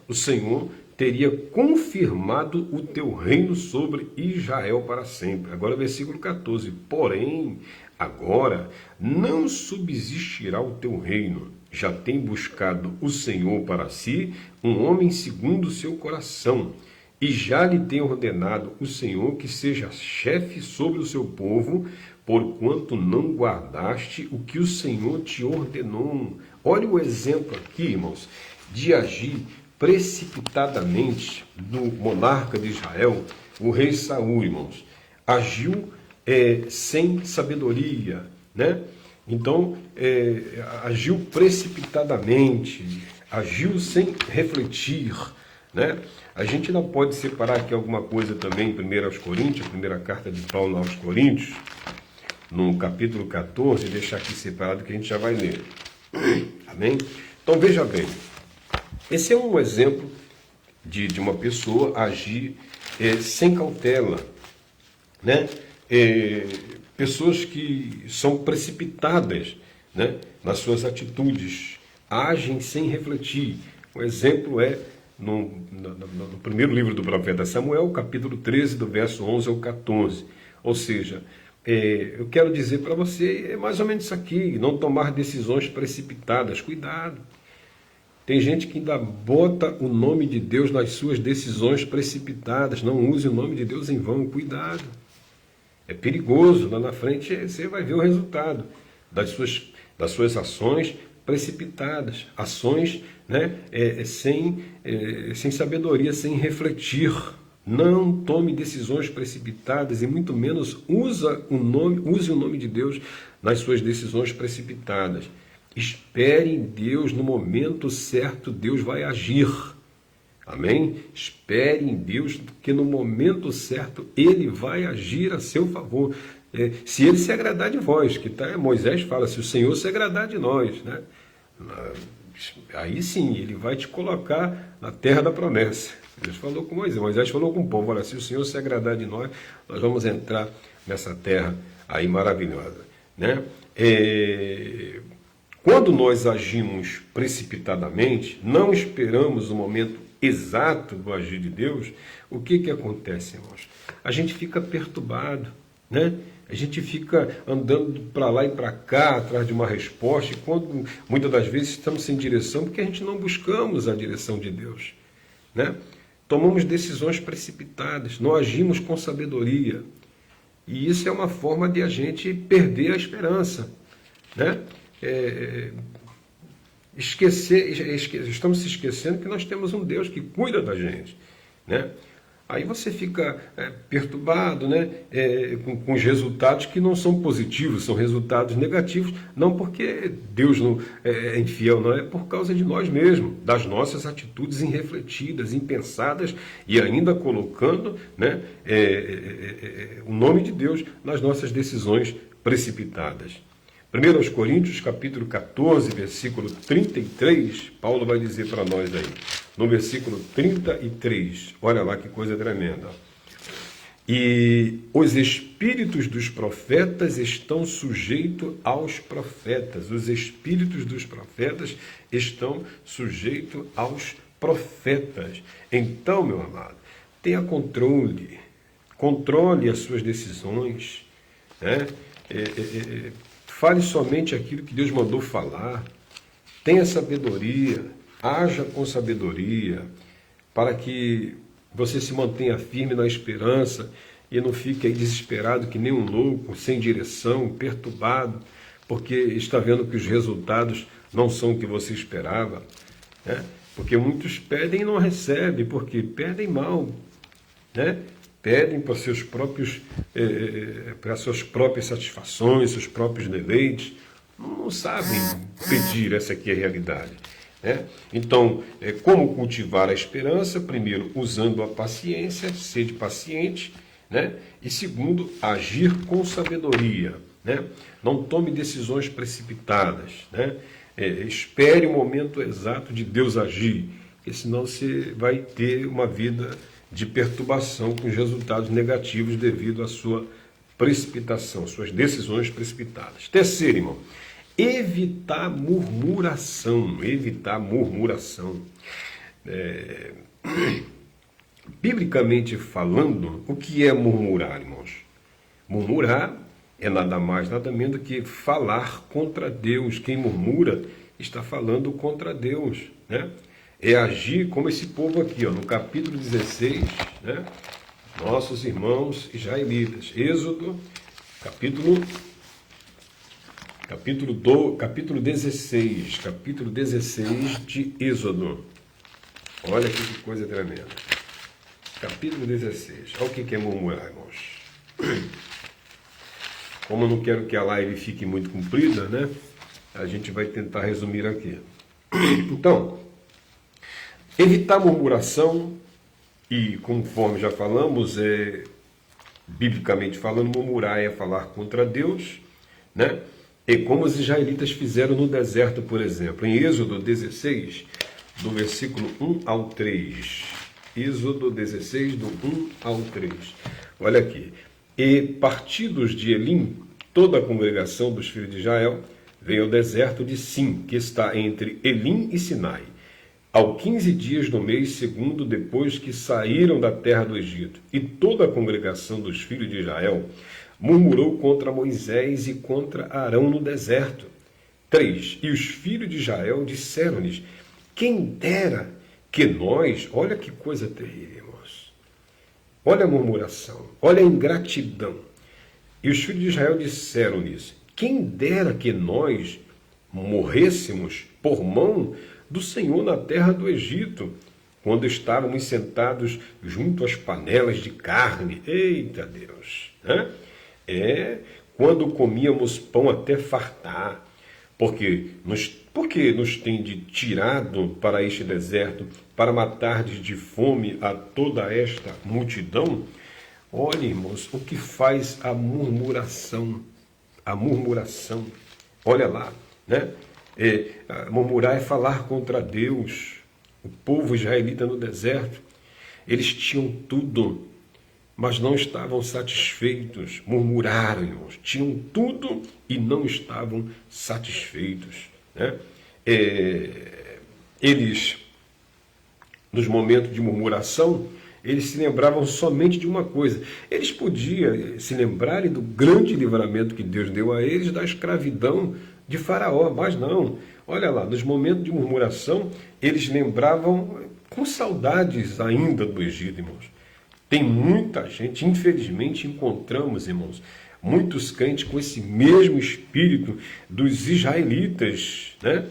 o Senhor teria confirmado o teu reino sobre Israel para sempre. Agora versículo 14, porém, agora não subsistirá o teu reino, já tem buscado o Senhor para si um homem segundo o seu coração, e já lhe tem ordenado o Senhor que seja chefe sobre o seu povo, porquanto não guardaste o que o Senhor te ordenou. Olha o exemplo aqui, irmãos, de agir precipitadamente do monarca de Israel, o rei Saul, irmãos. Agiu sem sabedoria, né? Então, agiu precipitadamente, agiu sem refletir, né? A gente não pode separar aqui alguma coisa também em 1 aos Coríntios, a primeira carta de Paulo aos Coríntios, no capítulo 14, deixar aqui separado que a gente já vai ler. Amém? Então, veja bem, esse é um exemplo de uma pessoa agir sem cautela, né? Pessoas que são precipitadas, né, nas suas atitudes, agem sem refletir. O exemplo é no primeiro livro do profeta Samuel, capítulo 13, do verso 11 ao 14. Ou seja, eu quero dizer para você, é mais ou menos isso aqui, não tomar decisões precipitadas. Cuidado. Tem gente que ainda bota o nome de Deus nas suas decisões precipitadas. Não use o nome de Deus em vão. Cuidado. É perigoso. Lá na frente você vai ver o resultado das suas ações precipitadas. Ações, né, sem sabedoria, sem refletir. Não tome decisões precipitadas e muito menos use o nome de Deus nas suas decisões precipitadas. Espere em Deus, no momento certo Deus vai agir. Amém? Espere em Deus, que no momento certo Ele vai agir a seu favor. Se Ele se agradar de vós, Moisés fala, se o Senhor se agradar de nós, né? Aí sim, Ele vai te colocar na terra da promessa. Deus falou com Moisés falou com o povo, olha, se o Senhor se agradar de nós, nós vamos entrar nessa terra aí maravilhosa, né? Quando nós agimos precipitadamente, não esperamos o momento exato do agir de Deus, o que acontece, irmãos? A gente fica perturbado, né? A gente fica andando para lá e para cá, atrás de uma resposta, e quando muitas das vezes estamos sem direção, porque a gente não buscamos a direção de Deus, né? Tomamos decisões precipitadas, não agimos com sabedoria, e isso é uma forma de a gente perder a esperança, né? Estamos se esquecendo que nós temos um Deus que cuida da gente, né? Aí você fica perturbado, né? Com os resultados que não são positivos, são resultados negativos, não porque Deus não é infiel, não, é por causa de nós mesmos, das nossas atitudes irrefletidas, impensadas e ainda colocando, né, o nome de Deus nas nossas decisões precipitadas. 1 aos Coríntios, capítulo 14, versículo 33, Paulo vai dizer para nós aí, no versículo 33, olha lá que coisa tremenda. E os espíritos dos profetas estão sujeitos aos profetas. Os espíritos dos profetas estão sujeitos aos profetas. Então, meu amado, tenha controle. Controle as suas decisões, né? Fale somente aquilo que Deus mandou falar. Tenha sabedoria. Haja com sabedoria, para que você se mantenha firme na esperança e não fique aí desesperado que nem um louco, sem direção, perturbado, porque está vendo que os resultados não são o que você esperava, né? Porque muitos pedem e não recebem, porque pedem mal, né? Pedem para para suas próprias satisfações, seus próprios deleites, não sabem pedir, essa aqui é a realidade. Então, como cultivar a esperança? Primeiro, usando a paciência, sede paciente, né? E segundo, agir com sabedoria, né? Não tome decisões precipitadas, né? Espere o momento exato de Deus agir, porque senão você vai ter uma vida de perturbação com os resultados negativos devido à sua precipitação, suas decisões precipitadas. Terceiro, irmão, evitar murmuração. Evitar murmuração. Biblicamente falando, o que é murmurar, irmãos? Murmurar é nada mais, nada menos do que falar contra Deus. Quem murmura está falando contra Deus, né? é agir como esse povo aqui, ó, no capítulo 16, né? Nossos irmãos israelitas. Êxodo, capítulo 16. Capítulo 16 de Êxodo. Olha aqui que coisa tremenda. Capítulo 16. Olha o que é murmurar, irmãos. Como eu não quero que a live fique muito comprida, né? A gente vai tentar resumir aqui. Então, evitar murmuração, e conforme já falamos, biblicamente falando, murmurar é falar contra Deus, né? E como os israelitas fizeram no deserto, por exemplo, em Êxodo 16, do versículo 1 ao 3. Êxodo 16, do 1 ao 3. Olha aqui. E partidos de Elim, toda a congregação dos filhos de Israel, veio ao deserto de Sim, que está entre Elim e Sinai, ao 15 dias do mês segundo depois que saíram da terra do Egito. E toda a congregação dos filhos de Israel murmurou contra Moisés e contra Arão no deserto. 3. E os filhos de Israel disseram-lhes: quem dera que nós... Olha que coisa terrível, irmãos. Olha a murmuração, olha a ingratidão. E os filhos de Israel disseram-lhes: quem dera que nós morrêssemos por mão do Senhor na terra do Egito, quando estávamos sentados junto às panelas de carne. Eita Deus! Né? Quando comíamos pão até fartar, porque nos tende tirado para este deserto, para matardes de fome a toda esta multidão. Olha, irmãos, o que faz a murmuração. A murmuração. Olha lá, né? Murmurar é falar contra Deus. O povo israelita no deserto, eles tinham tudo, mas não estavam satisfeitos. Murmuraram, irmãos. Tinham tudo e não estavam satisfeitos, né? Eles, nos momentos de murmuração, eles se lembravam somente de uma coisa. Eles podiam se lembrarem do grande livramento que Deus deu a eles da escravidão de Faraó, mas não. Olha lá, nos momentos de murmuração, eles lembravam com saudades ainda do Egito, irmãos. Tem muita gente, infelizmente encontramos, irmãos, muitos crentes com esse mesmo espírito dos israelitas, né?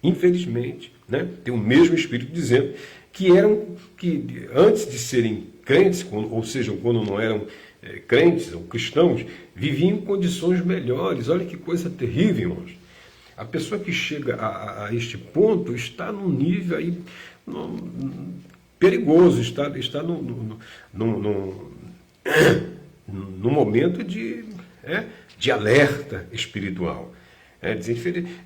Infelizmente, né? Tem o mesmo espírito dizendo que antes de serem crentes, ou seja, quando não eram crentes ou cristãos, viviam em condições melhores. Olha que coisa terrível, irmãos. A pessoa que chega a este ponto está num nível aí perigoso, está num momento de alerta espiritual. Ele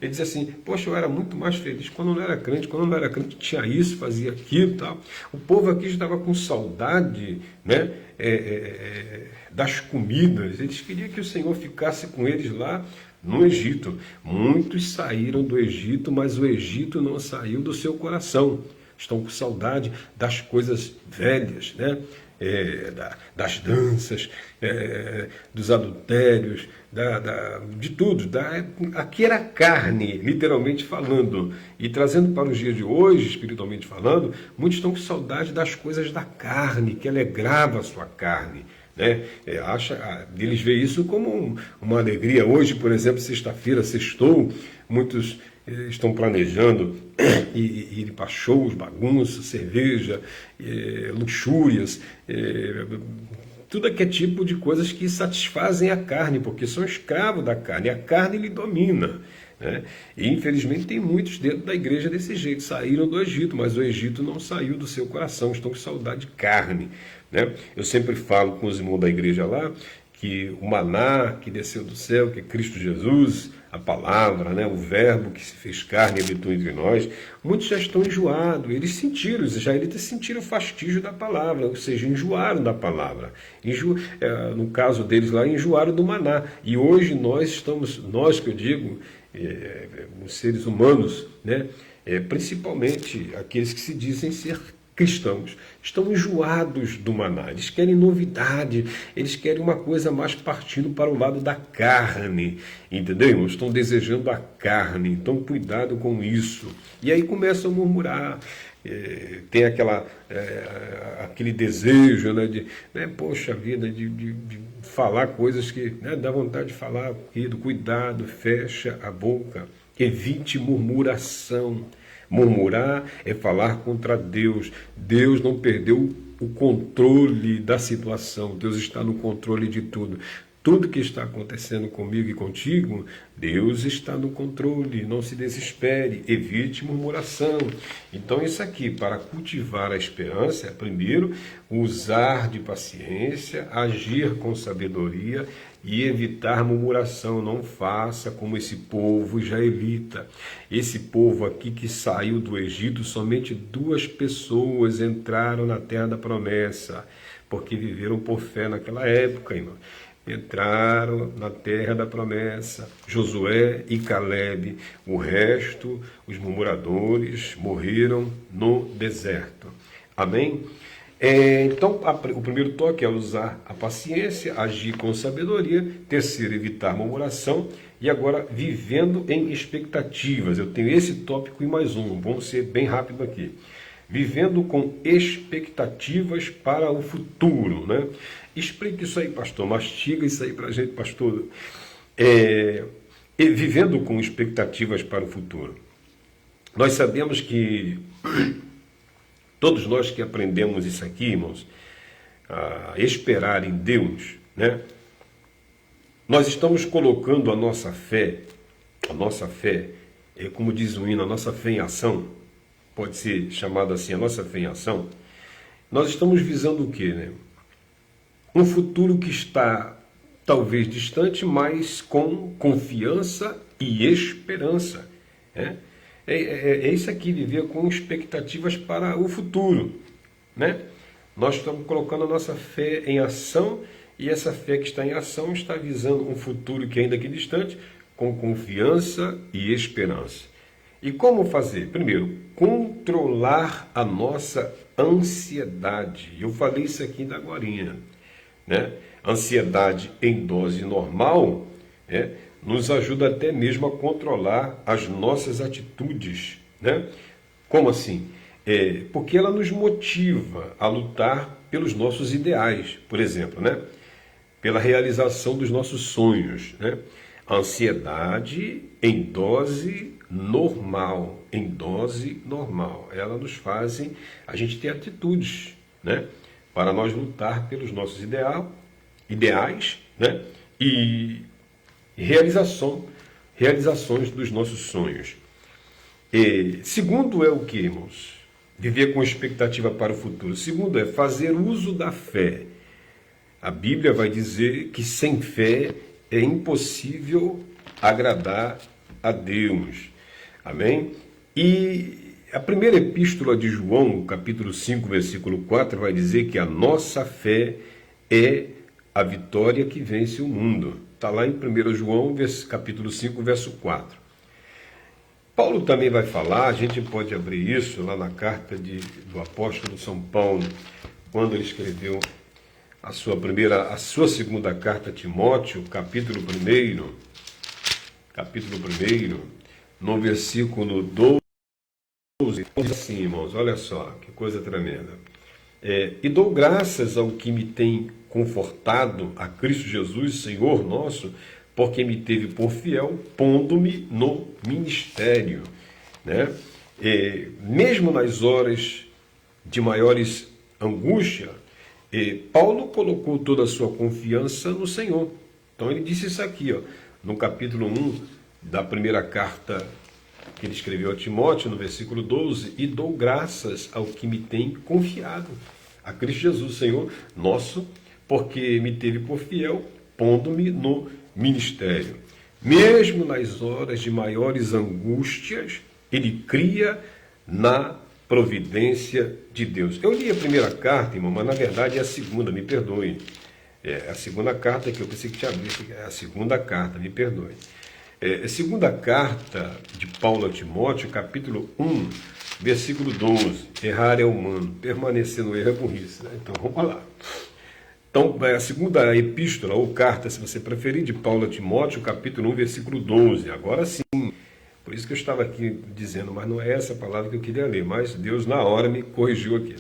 diz assim: poxa, eu era muito mais feliz quando não era crente. Quando não era crente tinha isso, fazia aquilo e tal. O povo aqui estava com saudade, né, das comidas. Eles queriam que o Senhor ficasse com eles lá no Egito. Muitos saíram do Egito, mas o Egito não saiu do seu coração. Estão com saudade das coisas velhas, né? Das danças, dos adultérios, de tudo. Aqui era carne, literalmente falando. E trazendo para os dias de hoje, espiritualmente falando, muitos estão com saudade das coisas da carne, que alegrava a sua carne. Né? Eles veem isso como uma alegria. Hoje, por exemplo, sexta-feira, sextou, muitos estão planejando ir para shows, bagunça, cerveja, luxúrias, tudo que é tipo de coisas que satisfazem a carne, porque são escravos da carne, a carne lhe domina. Né? E infelizmente tem muitos dentro da igreja desse jeito, saíram do Egito, mas o Egito não saiu do seu coração, estão com saudade de carne. Né? Eu sempre falo com os irmãos da igreja lá, que o maná que desceu do céu, que é Cristo Jesus, a palavra, né, o verbo que se fez carne e habitou entre nós, muitos já estão enjoados. Os israelitas sentiram o fastígio da palavra, ou seja, enjoaram da palavra. No caso deles lá, enjoaram do maná. E hoje nós que eu digo, os seres humanos, né, principalmente aqueles que se dizem ser cristãos estão enjoados do maná, eles querem novidade, eles querem uma coisa mais partindo para o lado da carne, entendeu, irmãos? Estão desejando a carne, então cuidado com isso. E aí começam a murmurar, tem aquele desejo, poxa vida, de falar coisas que dá vontade de falar, querido, cuidado, fecha a boca, evite murmuração. Murmurar é falar contra Deus. Deus não perdeu o controle da situação. Deus está no controle de tudo. Tudo que está acontecendo comigo e contigo, Deus está no controle. Não se desespere, evite murmuração. Então isso aqui, para cultivar a esperança, é primeiro usar de paciência, agir com sabedoria e evitar murmuração. Não faça como esse povo israelita. Esse povo aqui que saiu do Egito, somente 2 pessoas entraram na terra da promessa, porque viveram por fé naquela época, irmão. Entraram na terra da promessa, Josué e Calebe. O resto, os murmuradores, morreram no deserto. Amém? Então, o primeiro toque é usar a paciência, agir com sabedoria. Terceiro, evitar murmuração. E agora, vivendo em expectativas. Eu tenho esse tópico e mais um. Vamos ser bem rápido aqui. Vivendo com expectativas para o futuro, né? Explique isso aí, pastor. Mastiga isso aí para a gente, pastor. Vivendo com expectativas para o futuro. Nós sabemos que todos nós que aprendemos isso aqui, irmãos, a esperar em Deus, né? Nós estamos colocando a nossa fé, como diz o hino, a nossa fé em ação, pode ser chamada assim, a nossa fé em ação. Nós estamos visando o quê, né? Um futuro que está talvez distante, mas com confiança e esperança, né? É isso aqui, viver com expectativas para o futuro, né? Nós estamos colocando a nossa fé em ação, e essa fé que está em ação está visando um futuro que ainda aqui distante, com confiança e esperança. E como fazer? Primeiro, controlar a nossa ansiedade. Eu falei isso aqui ainda agorinha, né? Ansiedade em dose normal, nos ajuda até mesmo a controlar as nossas atitudes, né? Como assim? Porque ela nos motiva a lutar pelos nossos ideais, por exemplo, né? Pela realização dos nossos sonhos, né? A ansiedade em dose normal, ela nos faz a gente ter atitudes, né? Para nós lutar pelos nossos ideais, né? E realizações dos nossos sonhos. Segundo é o que, irmãos? Viver com expectativa para o futuro. Segundo é fazer uso da fé. A Bíblia vai dizer que sem fé é impossível agradar a Deus. Amém? E a primeira epístola de João, capítulo 5, versículo 4, vai dizer que a nossa fé é a vitória que vence o mundo. Está lá em 1 João, capítulo 5, verso 4. Paulo também vai falar, a gente pode abrir isso lá na carta do apóstolo São Paulo, quando ele escreveu a sua segunda carta a Timóteo, capítulo 1, no versículo 12, diz assim, irmãos, olha só, que coisa tremenda. E dou graças ao que me tem confortado, a Cristo Jesus, Senhor nosso, porque me teve por fiel, pondo-me no ministério, né? Mesmo nas horas de maiores angústia, Paulo colocou toda a sua confiança no Senhor. Então ele disse isso aqui, no capítulo 1 da primeira carta que ele escreveu a Timóteo, no versículo 12, e dou graças ao que me tem confiado, a Cristo Jesus, Senhor nosso, porque me teve por fiel, pondo-me no ministério. Mesmo nas horas de maiores angústias, ele cria na providência de Deus. Eu li a primeira carta, irmão, mas na verdade é a segunda, me perdoe. É a segunda carta que eu pensei que tinha visto, é a segunda carta, me perdoe. A segunda carta de Paulo a Timóteo, capítulo 1, versículo 12. Errar é humano, permanecer no erro é burrice. Né? Então vamos lá. Então, a segunda epístola, ou carta, se você preferir, de Paulo a Timóteo, capítulo 1, versículo 12. Agora sim, por isso que eu estava aqui dizendo, mas não é essa palavra que eu queria ler, mas Deus na hora me corrigiu aqui.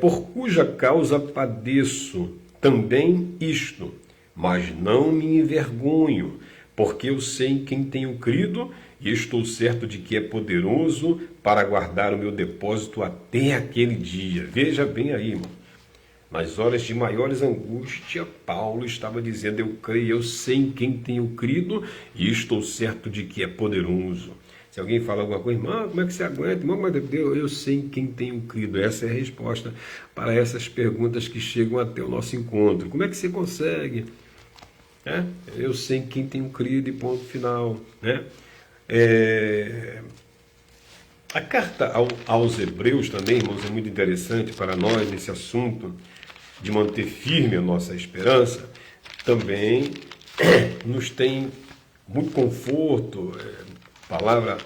Por cuja causa padeço também isto, mas não me envergonho, porque eu sei em quem tenho crido e estou certo de que é poderoso para guardar o meu depósito até aquele dia. Veja bem aí, irmão. Nas horas de maiores angústia, Paulo estava dizendo, eu creio, eu sei em quem tenho crido e estou certo de que é poderoso. Se alguém fala alguma coisa, irmão, como é que você aguenta? Irmão, mas eu sei em quem tenho crido. Essa é a resposta para essas perguntas que chegam até o nosso encontro. Como é que você consegue? Eu sei em quem tenho crido e ponto final. Né? A carta aos Hebreus também, irmãos, é muito interessante para nós nesse assunto de manter firme a nossa esperança. Também nos tem muito conforto, palavra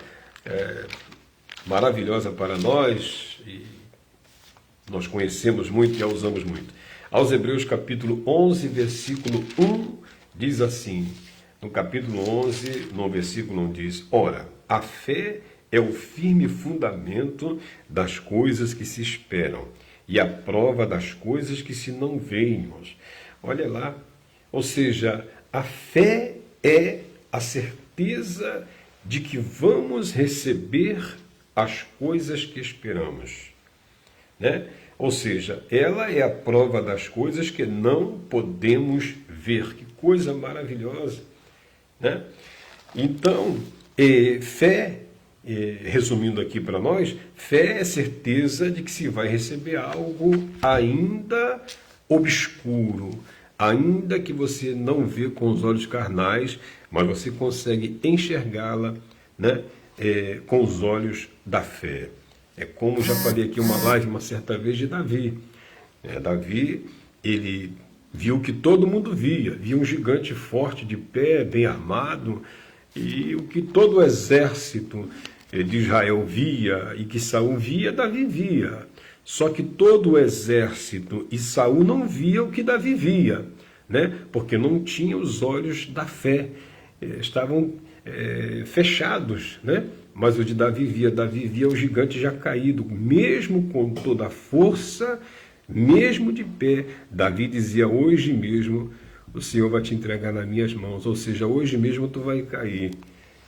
maravilhosa para nós, e nós conhecemos muito e a usamos muito. Aos Hebreus capítulo 11, versículo 1, diz assim, no capítulo 11, no versículo 1 diz, ora, a fé é o firme fundamento das coisas que se esperam e a prova das coisas que se não veem, irmãos. Olha lá, ou seja, a fé é a certeza de que vamos receber as coisas que esperamos, né? Ou seja, ela é a prova das coisas que não podemos ver. Que coisa maravilhosa, né? Então, fé, resumindo aqui para nós, fé é certeza de que se vai receber algo ainda obscuro, ainda que você não vê com os olhos carnais, mas você consegue enxergá-la, né, com os olhos da fé. É como já falei aqui uma live uma certa vez de Davi. Davi, ele viu que todo mundo via um gigante forte de pé, bem armado, e o que todo o exército de Israel via e que Saul via, Davi via. Só que todo o exército e Saul não via o que Davi via, né? Porque não tinha os olhos da fé, estavam fechados, né? Mas o de Davi via o gigante já caído, mesmo com toda a força, mesmo de pé. Davi dizia, hoje mesmo o Senhor vai te entregar nas minhas mãos, ou seja, hoje mesmo tu vai cair.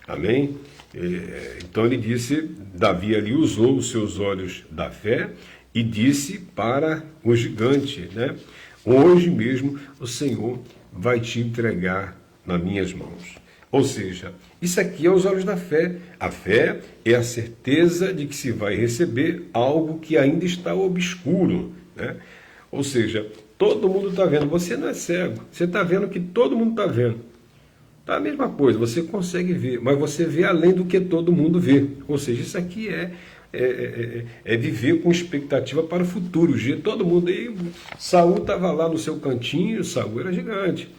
Amém? Então ele disse, Davi ali usou os seus olhos da fé e disse para o gigante, né? Hoje mesmo o Senhor vai te entregar nas minhas mãos. Ou seja, isso aqui é os olhos da fé. A fé é a certeza de que se vai receber algo que ainda está obscuro, né? Ou seja, todo mundo está vendo. Você não é cego. Você está vendo o que todo mundo está vendo. Tá a mesma coisa, você consegue ver, mas você vê além do que todo mundo vê. Ou seja, isso aqui é viver com expectativa para o futuro. Todo mundo aí, Saul estava lá no seu cantinho, Saul era gigante.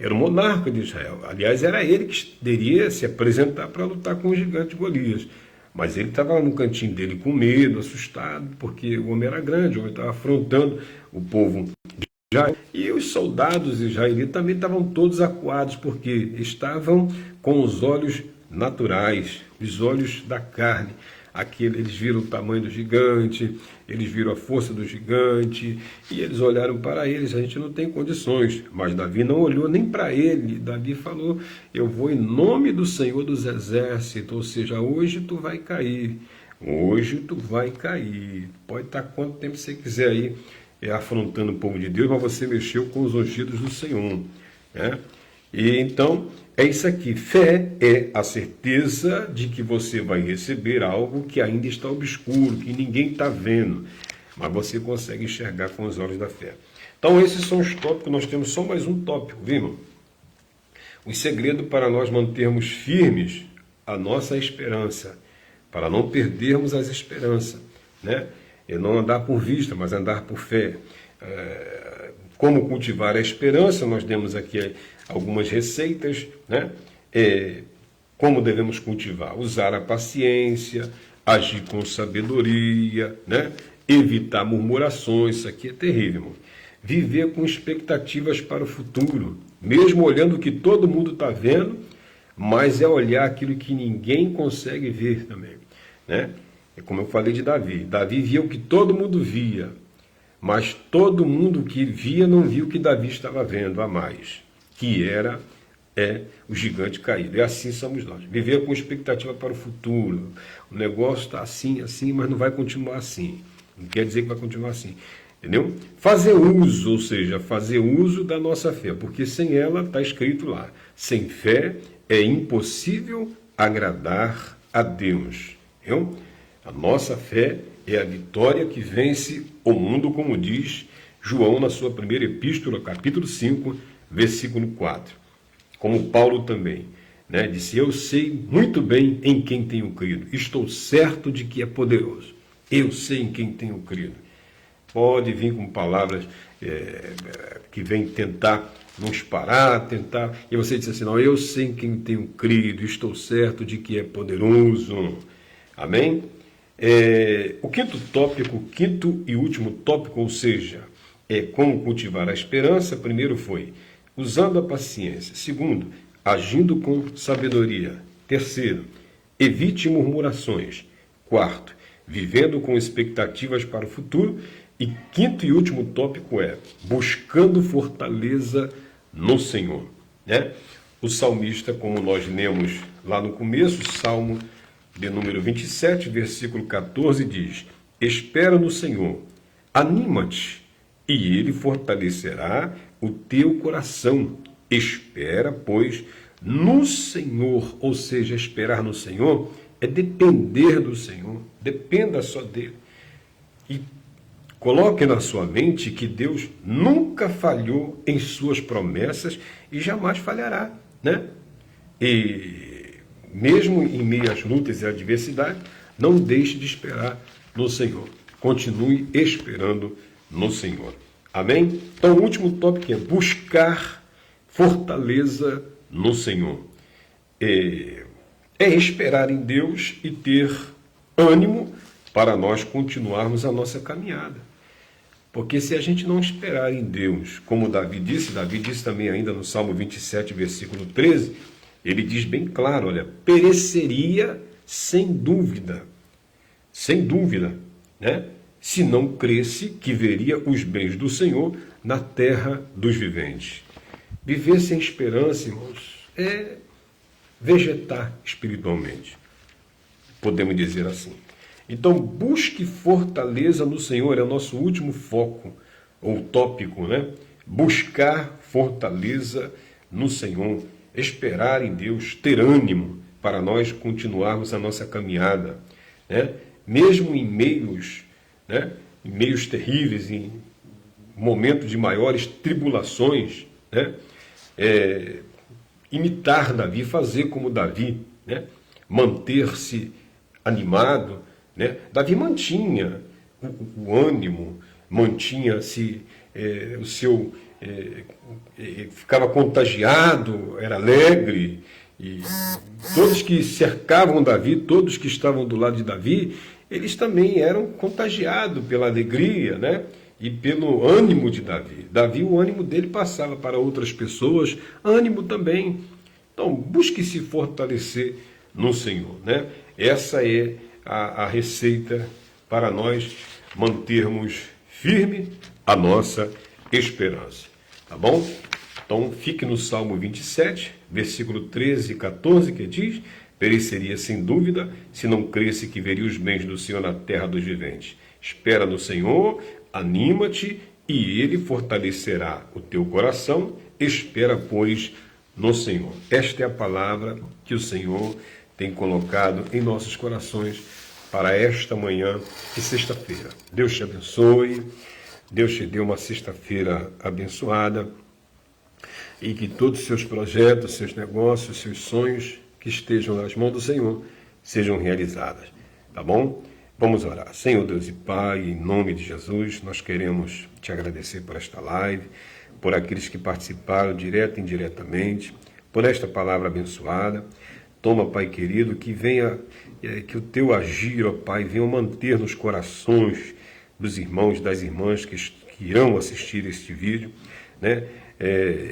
Era o monarca de Israel. Aliás, era ele que deveria se apresentar para lutar com o gigante Golias. Mas ele estava lá no cantinho dele com medo, assustado, porque o homem era grande, o homem estava afrontando o povo de Israel. E os soldados israelitas também estavam todos acuados, porque estavam com os olhos naturais, os olhos da carne. Eles viram o tamanho do gigante, eles viram a força do gigante, e eles olharam para eles, a gente não tem condições. Mas Davi não olhou nem para ele. Davi falou, eu vou em nome do Senhor dos Exércitos, ou seja, hoje tu vai cair, hoje tu vai cair. Pode estar quanto tempo você quiser aí, afrontando o povo de Deus, mas você mexeu com os ungidos do Senhor, né? E então, é isso aqui. Fé é a certeza de que você vai receber algo que ainda está obscuro, que ninguém está vendo, mas você consegue enxergar com os olhos da fé. Então, esses são os tópicos. Nós temos só mais um tópico, viu? O segredo para nós mantermos firmes a nossa esperança, para não perdermos as esperanças, né? E não andar por vista, mas andar por fé. Como cultivar a esperança, nós demos aqui algumas receitas, né? Como devemos cultivar? Usar a paciência, agir com sabedoria, né? Evitar murmurações. Isso aqui é terrível, irmão. Viver com expectativas para o futuro, mesmo olhando o que todo mundo está vendo, mas é olhar aquilo que ninguém consegue ver também, né? É como eu falei de Davi. Davi via o que todo mundo via, mas todo mundo que via não viu o que Davi estava vendo a mais, que era o gigante caído. E assim somos nós. Viver com expectativa para o futuro. O negócio está assim, assim, mas não vai continuar assim. Não quer dizer que vai continuar assim. Entendeu? Fazer uso, ou seja, fazer uso da nossa fé, porque sem ela está escrito lá, sem fé é impossível agradar a Deus. Entendeu? A nossa fé é a vitória que vence o mundo, como diz João na sua primeira epístola, capítulo 5, versículo 4. Como Paulo também, né, disse, eu sei muito bem em quem tenho crido, estou certo de que é poderoso. Eu sei em quem tenho crido. Pode vir com palavras que vêm tentar nos parar, tentar... E você diz assim, não, eu sei em quem tenho crido, estou certo de que é poderoso. Amém? O quinto tópico, o quinto e último tópico, ou seja, como cultivar a esperança. Primeiro foi usando a paciência. Segundo, agindo com sabedoria. Terceiro, evite murmurações. Quarto, vivendo com expectativas para o futuro. E quinto e último tópico buscando fortaleza no Senhor, né? O salmista, como nós lemos lá no começo, Salmo de número 27, versículo 14, diz, espera no Senhor, anima-te, e Ele fortalecerá o teu coração. Espera, pois, no Senhor, ou seja, esperar no Senhor é depender do Senhor, dependa só dEle. E coloque na sua mente que Deus nunca falhou em suas promessas e jamais falhará, né? E mesmo em meio às lutas e adversidades, não deixe de esperar no Senhor. Continue esperando no Senhor. Amém? Então, o último tópico é buscar fortaleza no Senhor. É esperar em Deus e ter ânimo para nós continuarmos a nossa caminhada. Porque se a gente não esperar em Deus, como Davi disse também ainda no Salmo 27, versículo 13, ele diz bem claro, olha, pereceria sem dúvida, né? Se não cresce que veria os bens do Senhor na terra dos viventes. Viver sem esperança, irmãos, é vegetar espiritualmente, podemos dizer assim. Então, busque fortaleza no Senhor, é o nosso último foco, ou tópico, né? Buscar fortaleza no Senhor, esperar em Deus, ter ânimo para nós continuarmos a nossa caminhada, né? Mesmo em meios, né? Em meios terríveis, em momentos de maiores tribulações, né? Imitar Davi, fazer como Davi, né? Manter-se animado, né? Davi mantinha o ânimo, mantinha-se o seu... ficava contagiado, era alegre, e todos que cercavam Davi, todos que estavam do lado de Davi, eles também eram contagiados pela alegria, né? E pelo ânimo de Davi. Davi, o ânimo dele passava para outras pessoas, ânimo também. Então, busque se fortalecer no Senhor, né? Essa é a receita para nós mantermos firme a nossa esperança. Tá bom? Então, fique no Salmo 27, versículo 13 e 14, que diz, pereceria sem dúvida, se não cresce que veria os bens do Senhor na terra dos viventes. Espera no Senhor, anima-te, e Ele fortalecerá o teu coração. Espera, pois, no Senhor. Esta é a palavra que o Senhor tem colocado em nossos corações para esta manhã de sexta-feira. Deus te abençoe, Deus te dê uma sexta-feira abençoada e que todos os seus projetos, seus negócios, seus sonhos que estejam nas mãos do Senhor sejam realizados. Tá bom? Vamos orar. Senhor Deus e Pai, em nome de Jesus, nós queremos te agradecer por esta live, por aqueles que participaram direto e indiretamente, por esta palavra abençoada. Toma, Pai querido, que venha, que o teu agir, ó Pai, venha manter nos corações dos irmãos e das irmãs que irão assistir este vídeo, né?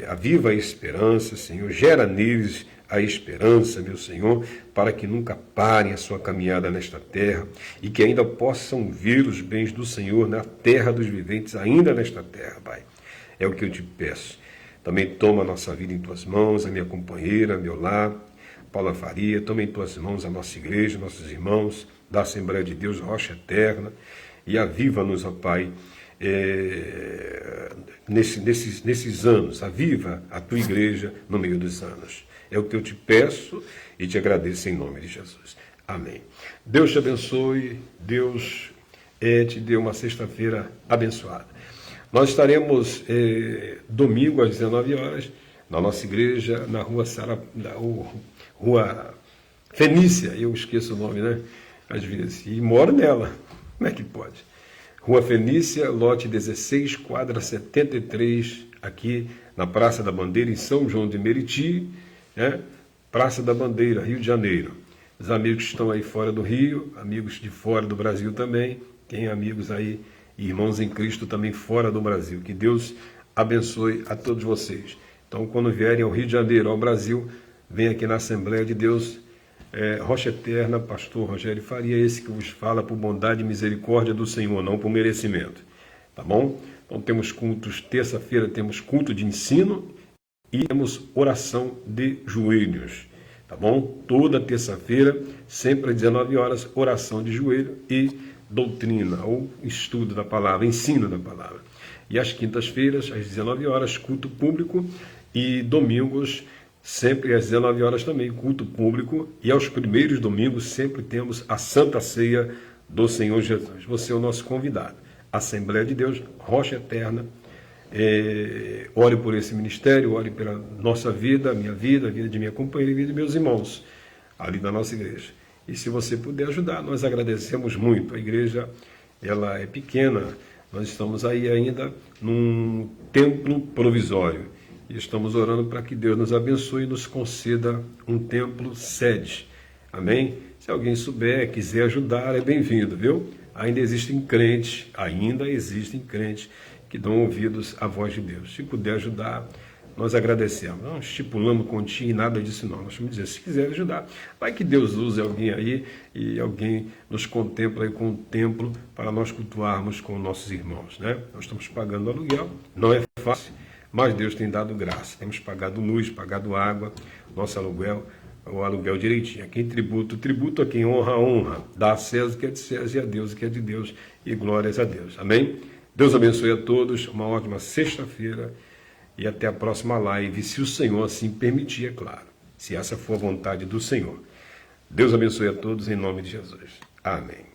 Aviva a esperança, Senhor, gera neles a esperança, meu Senhor, para que nunca parem a sua caminhada nesta terra e que ainda possam ver os bens do Senhor na terra dos viventes, ainda nesta terra, Pai. É o que eu te peço. Também toma a nossa vida em tuas mãos, a minha companheira, meu lar, Paula Faria, toma em tuas mãos a nossa igreja, nossos irmãos da Assembleia de Deus, Rocha Eterna, e aviva-nos, ó Pai, nesses anos, aviva a tua igreja no meio dos anos. É o que eu te peço e te agradeço em nome de Jesus. Amém. Deus te abençoe, Deus te dê uma sexta-feira abençoada. Nós estaremos domingo às 19 horas na nossa igreja, na Rua Fenícia, eu esqueço o nome, né? Às vezes, e moro nela. Como é que pode? Rua Fenícia, lote 16, quadra 73, aqui na Praça da Bandeira, em São João de Meriti, né? Praça da Bandeira, Rio de Janeiro. Os amigos que estão aí fora do Rio, amigos de fora do Brasil também, tem amigos aí, irmãos em Cristo também fora do Brasil. Que Deus abençoe a todos vocês. Então, quando vierem ao Rio de Janeiro, ao Brasil, vem aqui na Assembleia de Deus, Rocha Eterna, pastor Rogério Faria, esse que vos fala por bondade e misericórdia do Senhor, não por merecimento. Tá bom? Então temos cultos, terça-feira temos culto de ensino e temos oração de joelhos. Tá bom? Toda terça-feira, sempre às 19 horas, oração de joelho e doutrina, ou estudo da palavra, ensino da palavra. E às quintas-feiras, às 19 horas, culto público e domingos, sempre às 19 horas também, culto público, e aos primeiros domingos sempre temos a Santa Ceia do Senhor Jesus. Você é o nosso convidado. Assembleia de Deus, Rocha Eterna, ore por esse ministério, ore pela nossa vida, a vida de minha companheira e a vida de meus irmãos, ali da nossa igreja. E se você puder ajudar, nós agradecemos muito. A igreja, ela é pequena, nós estamos aí ainda num templo provisório. E estamos orando para que Deus nos abençoe e nos conceda um templo sede. Amém? Se alguém souber, quiser ajudar, é bem-vindo, viu? Ainda existem crentes que dão ouvidos à voz de Deus. Se puder ajudar, nós agradecemos. Não estipulamos quantia e nada disso não. Nós vamos dizer, se quiser ajudar, vai que Deus use alguém aí e alguém nos contempla aí com um templo para nós cultuarmos com nossos irmãos, né? Nós estamos pagando aluguel, não é fácil, mas Deus tem dado graça. Temos pagado luz, pagado água, nosso aluguel, o aluguel direitinho. A quem tributo a quem honra. Dá a César o que é de César e a Deus o que é de Deus, e glórias a Deus. Amém? Deus abençoe a todos, uma ótima sexta-feira e até a próxima live, se o Senhor assim permitir, é claro, se essa for a vontade do Senhor. Deus abençoe a todos em nome de Jesus. Amém.